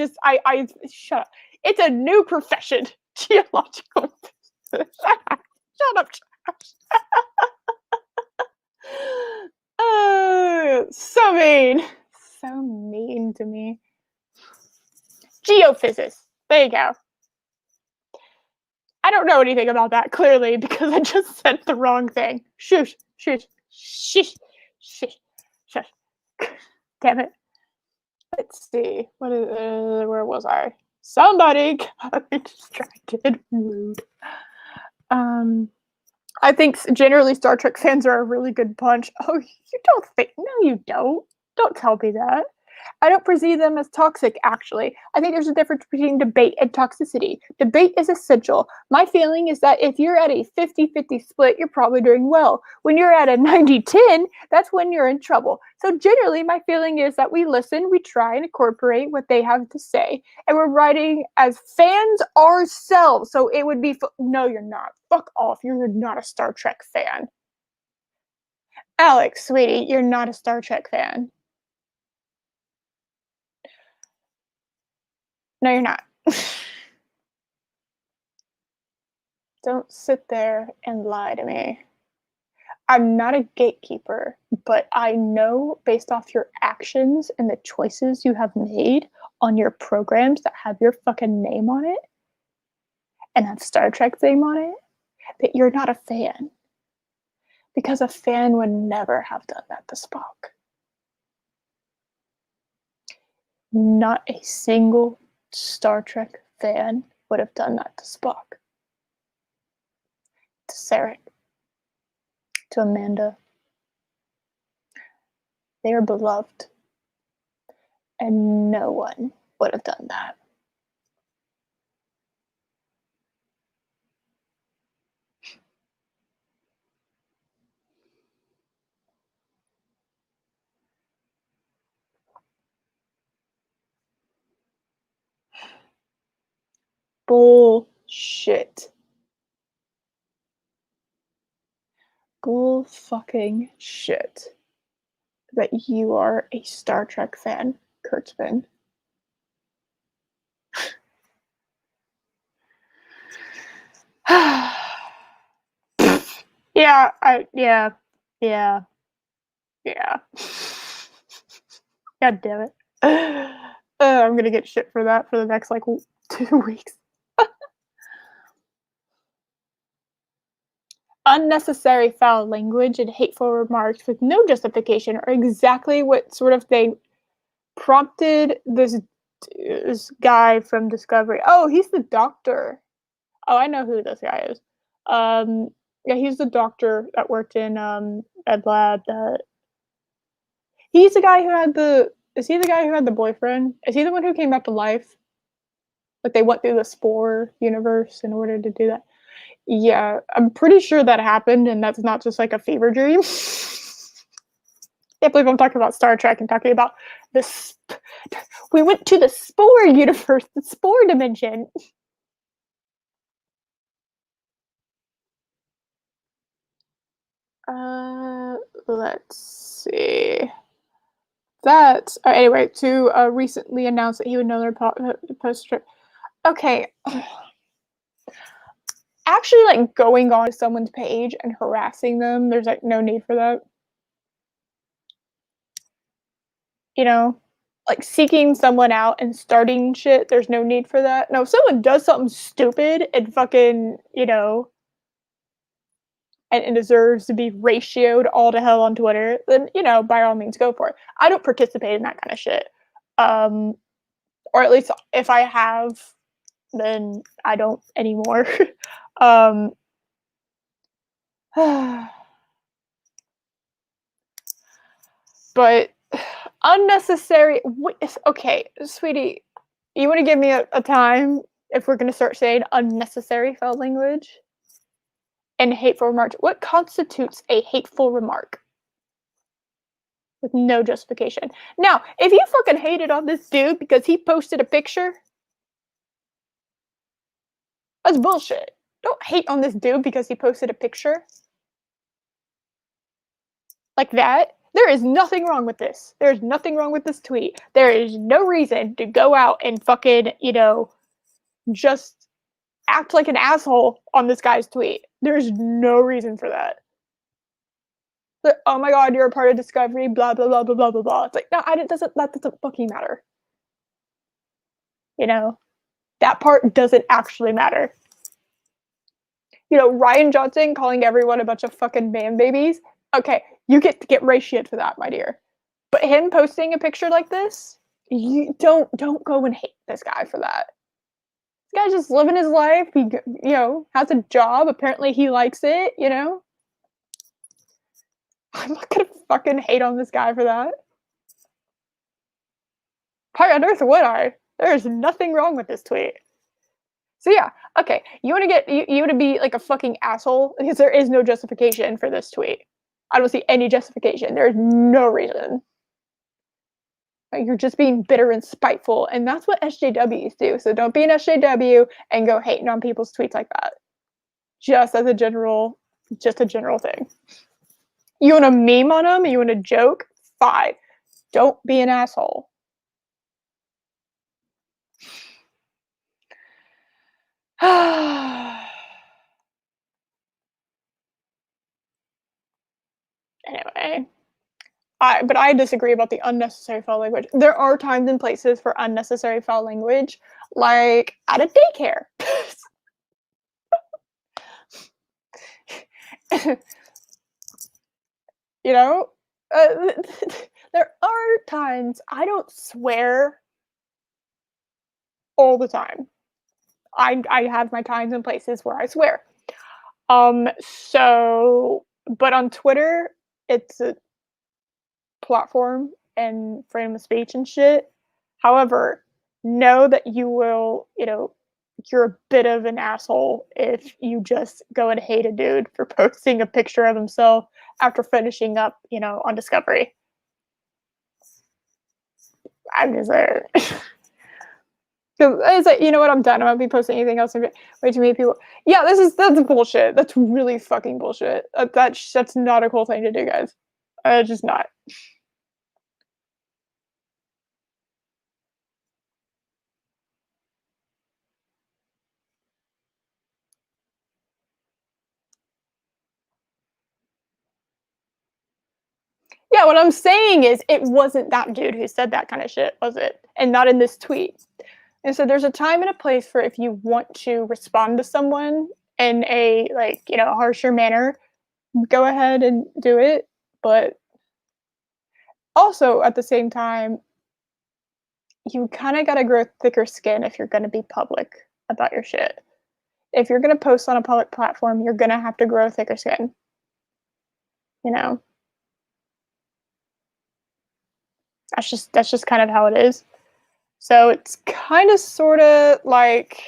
shut up. It's a new profession. Geological. Shut up! Shut up! So mean. So mean to me. Geophysics. There you go. I don't know anything about that, clearly, because I just said the wrong thing. Shush, shush, shush, shush, shush. Damn it. Let's see. Where was I? Somebody got me distracted. Rude. Um, I think generally Star Trek fans are a really good bunch. Oh, you don't think? No, you don't. Don't tell me that. I don't perceive them as toxic, actually. I think there's a difference between debate and toxicity. Debate is essential. My feeling is that if you're at a 50-50 split, you're probably doing well. When you're at a 90-10, that's when you're in trouble. So generally, my feeling is that we listen, we try and incorporate what they have to say, and we're writing as fans ourselves. So it would be, no, you're not. Fuck off. You're not a Star Trek fan. Alex, sweetie, you're not a Star Trek fan. No, you're not. Don't sit there and lie to me. I'm not a gatekeeper, but I know based off your actions and the choices you have made on your programs that have your fucking name on it and have Star Trek's name on it, that you're not a fan. Because a fan would never have done that to Spock. Not a single Star Trek fan would have done that to Spock. To Sarek. To Amanda. They are beloved. And no one would have done that. Bullshit. Bull fucking shit. That you are a Star Trek fan, Kurtzman. Yeah, yeah. God damn it. I'm gonna get shit for that for the next, like, 2 weeks. Unnecessary foul language and hateful remarks with no justification are exactly what sort of thing prompted this guy from Discovery. Oh, he's the doctor. Oh, I know who this guy is. Yeah, he's the doctor that worked in Ed Lab. He's the guy who had the. Is he the guy who had the boyfriend? Is he the one who came back to life? Like they went through the spore universe in order to do that. Yeah, I'm pretty sure that happened, and that's not just like a fever dream. Can't believe I'm talking about Star Trek and talking about this. We went to the spore universe, the spore dimension. Let's see. That anyway, to recently announce that he would no longer post. Okay, actually, like going on to someone's page and harassing them, there's like no need for that. You know, like seeking someone out and starting shit. There's no need for that. No, if someone does something stupid and fucking, and deserves to be ratioed all to hell on Twitter, then by all means go for it. I don't participate in that kind of shit. Or at least if I have, then I don't anymore. um but unnecessary. Okay, sweetie, you want to give me a time if we're going to start saying unnecessary foul language and hateful remarks? What constitutes a hateful remark with no justification? Now, if you fucking hated on this dude because he posted a picture, that's bullshit. Don't hate on this dude because he posted a picture like that. There is nothing wrong with this. There's nothing wrong with this tweet. There is no reason to go out and fucking, just act like an asshole on this guy's tweet. There's no reason for that. But, oh my god, you're a part of Discovery, blah blah blah blah blah blah blah. It's like, no, that doesn't fucking matter. That part doesn't actually matter. Ryan Johnson calling everyone a bunch of fucking man babies. Okay, you get to get ratioed for that, my dear. But him posting a picture like this, you don't go and hate this guy for that. This guy's just living his life. He, has a job. Apparently, he likes it. I'm not gonna fucking hate on this guy for that. Why on earth would I? There's nothing wrong with this tweet. So yeah, okay. You want to be like a fucking asshole because there is no justification for this tweet. I don't see any justification. There's no reason. You're just being bitter and spiteful, and that's what SJWs do. So don't be an SJW and go hating on people's tweets like that. Just a general thing. You want to meme on them? You want to joke? Fine. Don't be an asshole. Anyway. But I disagree about the unnecessary foul language. There are times and places for unnecessary foul language, like at a daycare. you know, there are times I don't swear all the time. I have my times and places where I swear. So, but on Twitter, it's a platform and freedom of speech and shit. However, know that you will, you're a bit of an asshole if you just go and hate a dude for posting a picture of himself after finishing up, on Discovery. I'm just there. 'Cause it's like, you know what? I'm done. I'm gonna be posting anything else. Way too many people. Yeah, that's bullshit. That's really fucking bullshit. That's not a cool thing to do, guys. Just not. Yeah, what I'm saying is it wasn't that dude who said that kind of shit, was it? And not in this tweet. And so there's a time and a place for if you want to respond to someone in a like, harsher manner, go ahead and do it. But also at the same time, you kind of got to grow thicker skin if you're going to be public about your shit. If you're going to post on a public platform, you're going to have to grow thicker skin, you know? That's just kind of how it is. So it's kind of sort of like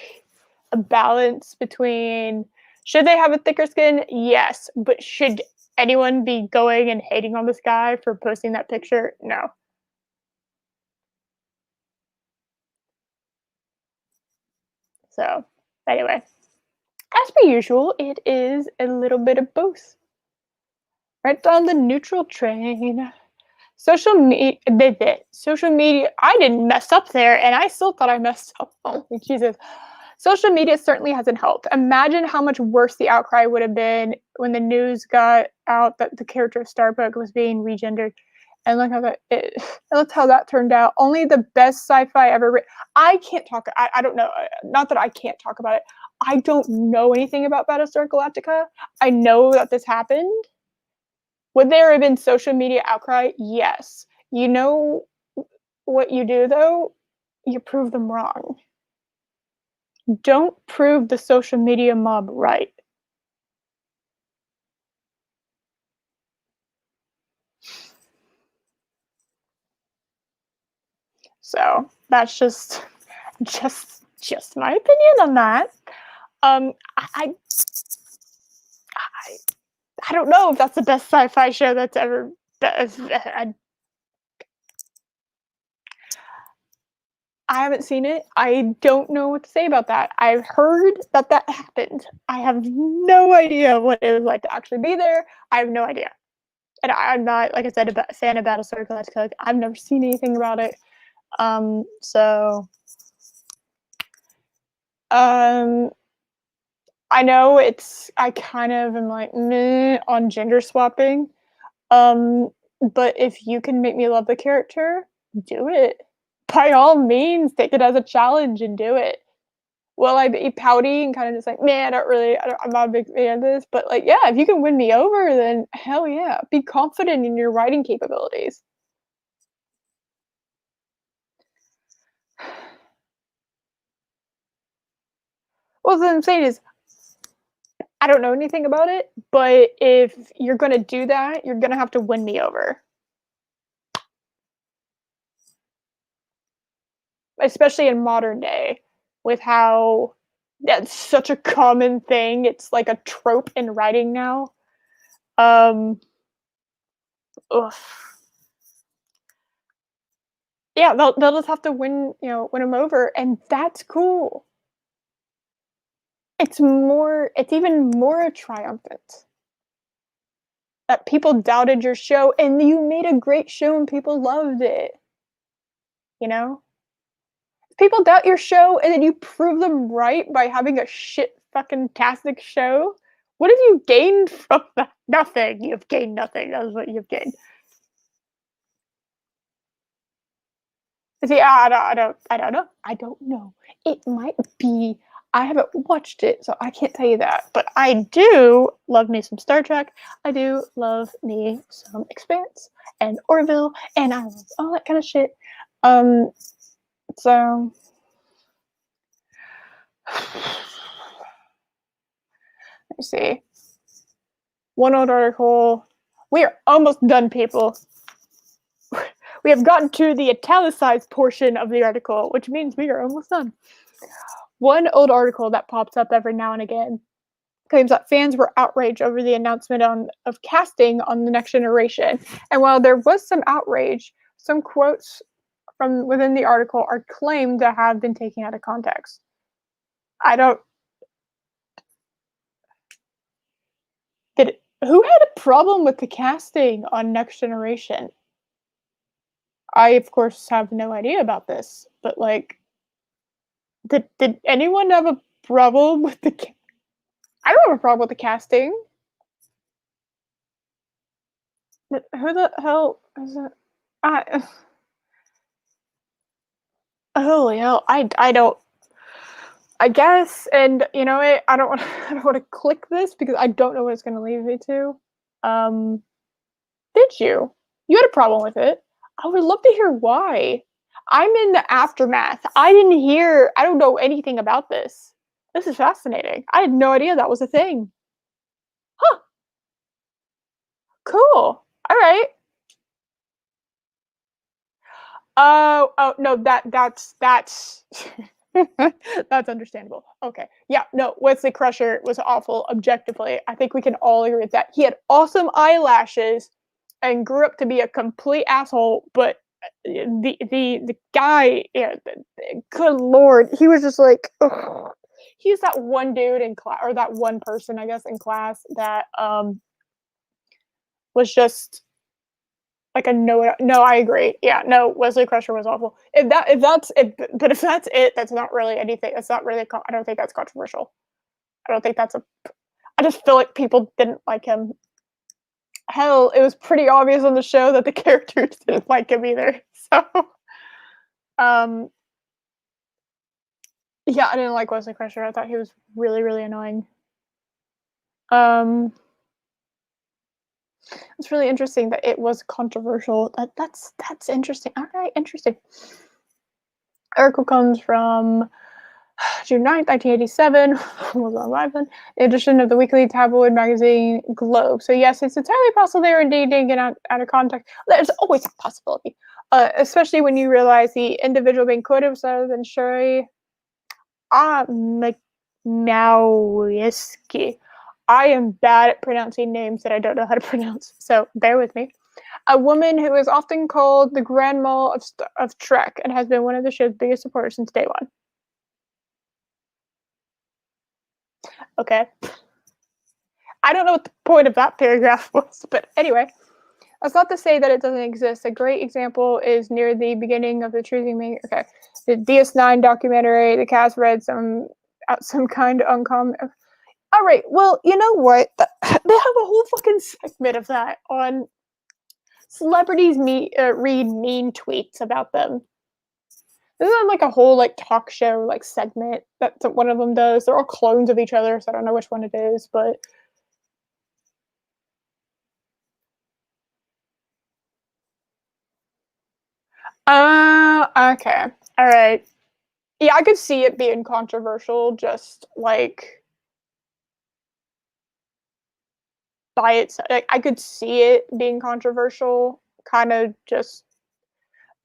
a balance between should they have a thicker skin? Yes, but should anyone be going and hating on this guy for posting that picture? No. So, anyway, as per usual, it is a little bit of both. Right on the neutral train. Social media. I didn't mess up there, and I still thought I messed up. Oh, Jesus. Social media certainly hasn't helped. Imagine how much worse the outcry would have been when the news got out that the character of Starbuck was being regendered. And look how look how that turned out. Only the best sci-fi ever written. I can't talk. I don't know. Not that I can't talk about it. I don't know anything about Battlestar Galactica. I know that this happened. Would there have been social media outcry? Yes. You know what you do though? You prove them wrong. Don't prove the social media mob right. So that's just my opinion on that. I I I don't know if that's the best sci-fi show that's ever. I haven't seen it. I don't know what to say about that. I've heard that that happened. I have no idea what it was like to actually be there. I have no idea. And I'm not, like I said, a fan of Battlestar Galactica. I've never seen anything about it. So um, I know I kind of am like meh on gender swapping. Um, but if you can make me love the character, do it. By all means, take it as a challenge and do it. Will I be pouty and kind of just like, man, I'm not a big fan of this. But like, yeah, if you can win me over, then hell yeah. Be confident in your writing capabilities. Well, what I'm saying is, I don't know anything about it, but if you're gonna do that, you're gonna have to win me over. Especially in modern day, with how that's such a common thing. It's like a trope in writing now. Um, ugh. Yeah, they'll just have to win them over, and that's cool. It's even more triumphant that people doubted your show and you made a great show and people loved it. You know? People doubt your show and then you prove them right by having a shit fucking tastic show. What have you gained from that? Nothing. You've gained nothing. That's what you've gained. See, I don't know. I don't know. It might be. I haven't watched it, so I can't tell you that. But I do love me some Star Trek. I do love me some Expanse and Orville, and I love all that kind of shit. Um, so let me see. One old article. We are almost done, people. We have gotten to the italicized portion of the article, which means we are almost done. One old article that pops up every now and again claims that fans were outraged over the announcement of casting on The Next Generation. And while there was some outrage, some quotes from within the article are claimed to have been taken out of context. I don't. Who had a problem with the casting on Next Generation? I, of course, have no idea about this, but like, did anyone have a problem with the? I don't have a problem with the casting. But who the hell is it? I holy hell! I don't. I guess, and you know what? I don't want I don't want to click this because I don't know what it's going to lead me to. Um, did you? You had a problem with it? I would love to hear why. I'm in the aftermath. I didn't hear. I don't know anything about this. This is fascinating. I had no idea that was a thing. Huh? Cool. All right. Oh no, that's that's understandable. Okay. Yeah, no, Wesley Crusher was awful objectively. I think we can all agree with that. He had awesome eyelashes and grew up to be a complete asshole, but the guy, yeah, good lord, he was just like ugh. He's that one dude in class, or that one person, I guess, in class that was just like a no, I agree. Yeah, no, Wesley Crusher was awful. If that's it, that's not really anything. That's not really. I don't think that's controversial. I don't think that's a. I just feel like people didn't like him. Hell, it was pretty obvious on the show that the characters didn't like him either. So, um, yeah, I didn't like Wesley Crusher. I thought he was really, really annoying. Um, it's really interesting that it was controversial. That's interesting. All right, interesting. Article comes from June 9th, 1987, was alive then, the edition of the weekly tabloid magazine Globe. So yes, it's entirely possible they were indeed taken out of context. There's always a possibility, especially when you realize the individual being quoted was other than Shuri Maowiecki. I am bad at pronouncing names that I don't know how to pronounce, so bear with me. A woman who is often called the grandma of Trek and has been one of the show's biggest supporters since day one. Okay. I don't know what the point of that paragraph was, but anyway, that's not to say that it doesn't exist. A great example is near the beginning of the Choosing Me. Okay, the DS9 documentary. The cast read some kind of uncommon. All right, well, you know what? They have a whole fucking segment of that on celebrities read mean tweets about them. Isn't like a whole like talk show like segment that one of them does? They're all clones of each other, so I don't know which one it is, but okay. All right. Yeah, I could see it being controversial just like by itself. Like, I could see it being controversial, kind of just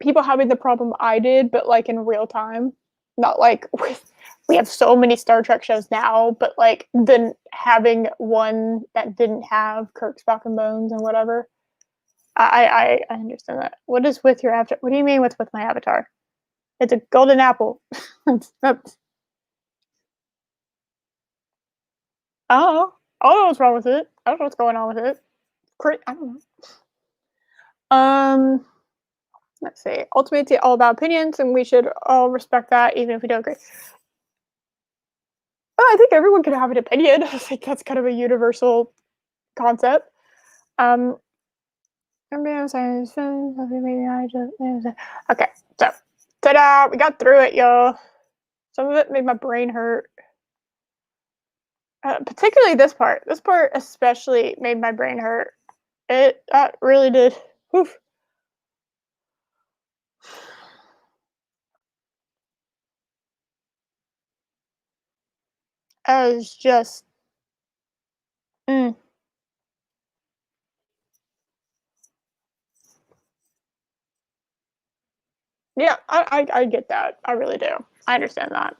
people having the problem I did, but like in real time. Not like with we have so many Star Trek shows now, but like then having one that didn't have Kirk, Spock, and Bones and whatever. I understand that. What is with your avatar? What do you mean with my avatar? It's a golden apple. That's, oh, I don't know what's wrong with it. I don't know what's going on with it. I don't know. Um, let's see. Ultimately, it's all about opinions, and we should all respect that, even if we don't agree. Well, I think everyone can have an opinion. I think that's kind of a universal concept. Um, okay, so ta-da! We got through it, y'all. Some of it made my brain hurt. Particularly this part. This part especially made my brain hurt. It that really did. Oof. I was just. Mm. Yeah, I get that. I really do. I understand that.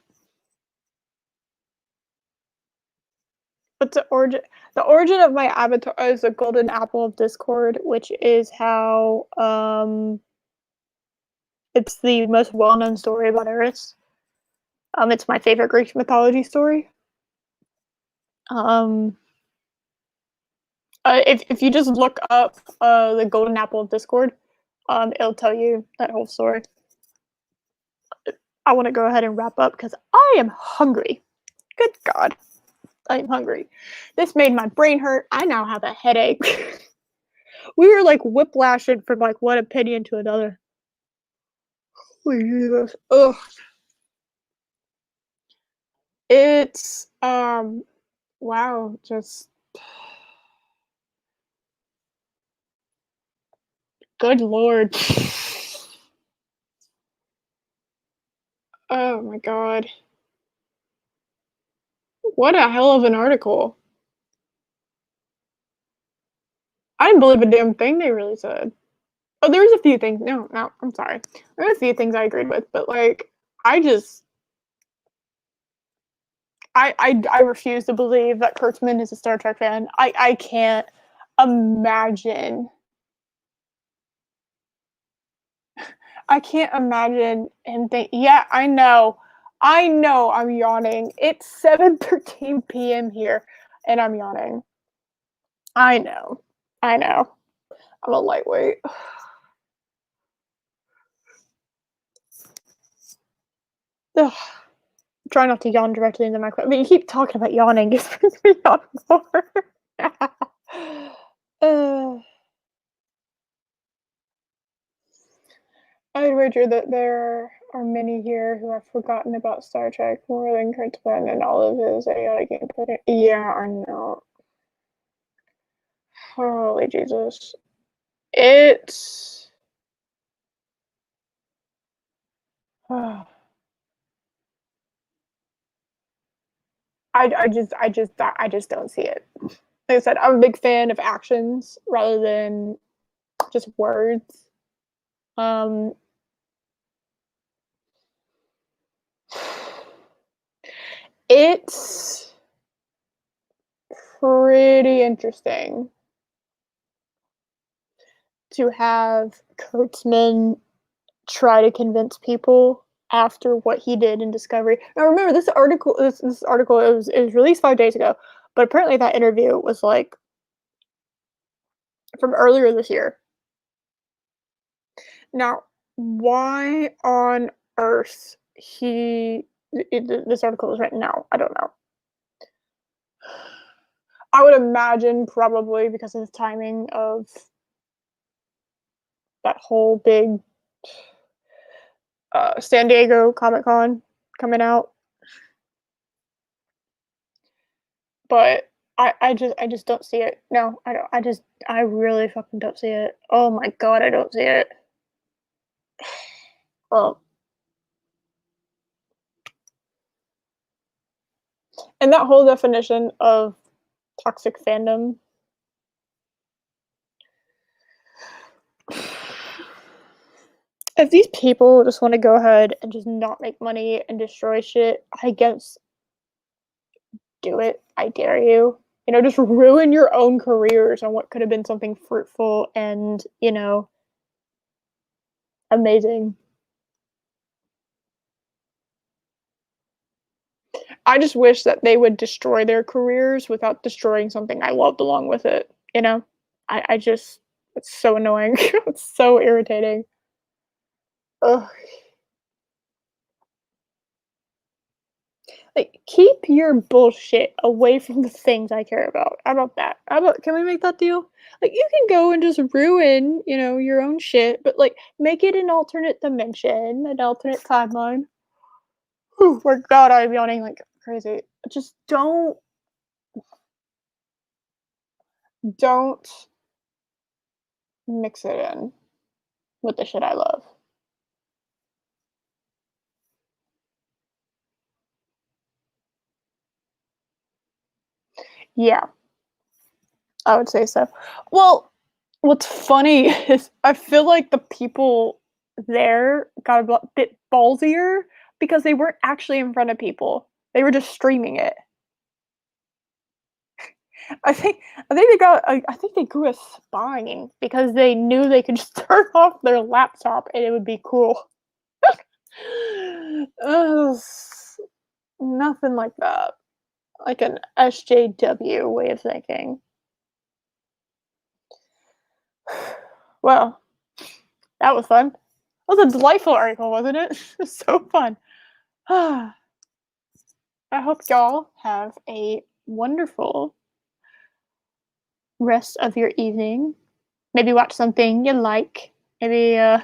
But the origin of my avatar is the golden apple of Discord, which is how It's the most well-known story about Eris. It's my favorite Greek mythology story. Um, if you just look up the Golden Apple of Discord, it'll tell you that whole story. I want to go ahead and wrap up because I am hungry. Good God, I am hungry. This made my brain hurt. I now have a headache. We were like whiplashing from like one opinion to another. Holy Jesus. Ugh. It's wow, just good Lord. Oh my God. What a hell of an article. I didn't believe a damn thing they really said. Oh, there was a few things. No, I'm sorry. There were a few things I agreed with, but like, I just, I refuse to believe that Kurtzman is a Star Trek fan. I can't imagine. I can't imagine him think. Yeah, I know. I'm yawning. It's 7:13 p.m. here, and I'm yawning. I know. I know. I'm a lightweight. Ugh. Try not to yawn directly into my microphone. But you keep talking about yawning. It makes me yawn more. I'd wager that there are many here who have forgotten about Star Trek more than Kurtzman and all of his idiotic input. Yeah, I know. Holy Jesus. It's. I just don't see it. Like I said, I'm a big fan of actions rather than just words. Um, it's pretty interesting to have Kurtzman try to convince people after what he did in Discovery. Now, remember this article. This article it was released 5 days ago, but apparently that interview was like from earlier this year. Now, why on earth this article was written now? I don't know. I would imagine probably because of the timing of that whole big San Diego Comic Con coming out. But I just don't see it. No, I don't. I really fucking don't see it. Oh my God, I don't see it. Well, and that whole definition of toxic fandom. If these people just want to go ahead and just not make money and destroy shit, I guess do it. I dare you. You know, just ruin your own careers on what could have been something fruitful and, you know, amazing. I just wish that they would destroy their careers without destroying something I loved along with it, you know? I just, it's so annoying. It's so irritating. Ugh. Like, keep your bullshit away from the things I care about. How about that? How about, can we make that deal? Like, you can go and just ruin, you know, your own shit, but like, make it an alternate dimension, an alternate timeline. Whew, my God, I'm yawning like crazy. Just don't mix it in with the shit I love. Yeah, I would say so. Well, what's funny is I feel like the people there got a bit ballsier because they weren't actually in front of people. They were just streaming it. I think they got I think they grew a spine because they knew they could just turn off their laptop and it would be cool. Ugh, nothing like that. Like an SJW way of thinking. Well, that was fun. That was a delightful article, wasn't it? So fun. I hope y'all have a wonderful rest of your evening. Maybe watch something you like. Maybe uh,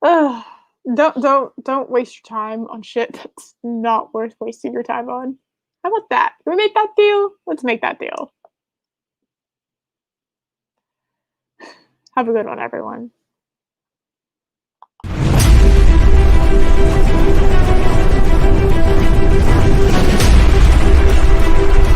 don't waste your time on shit that's not worth wasting your time on. How about that? Can we make that deal? Let's make that deal. Have a good one, everyone.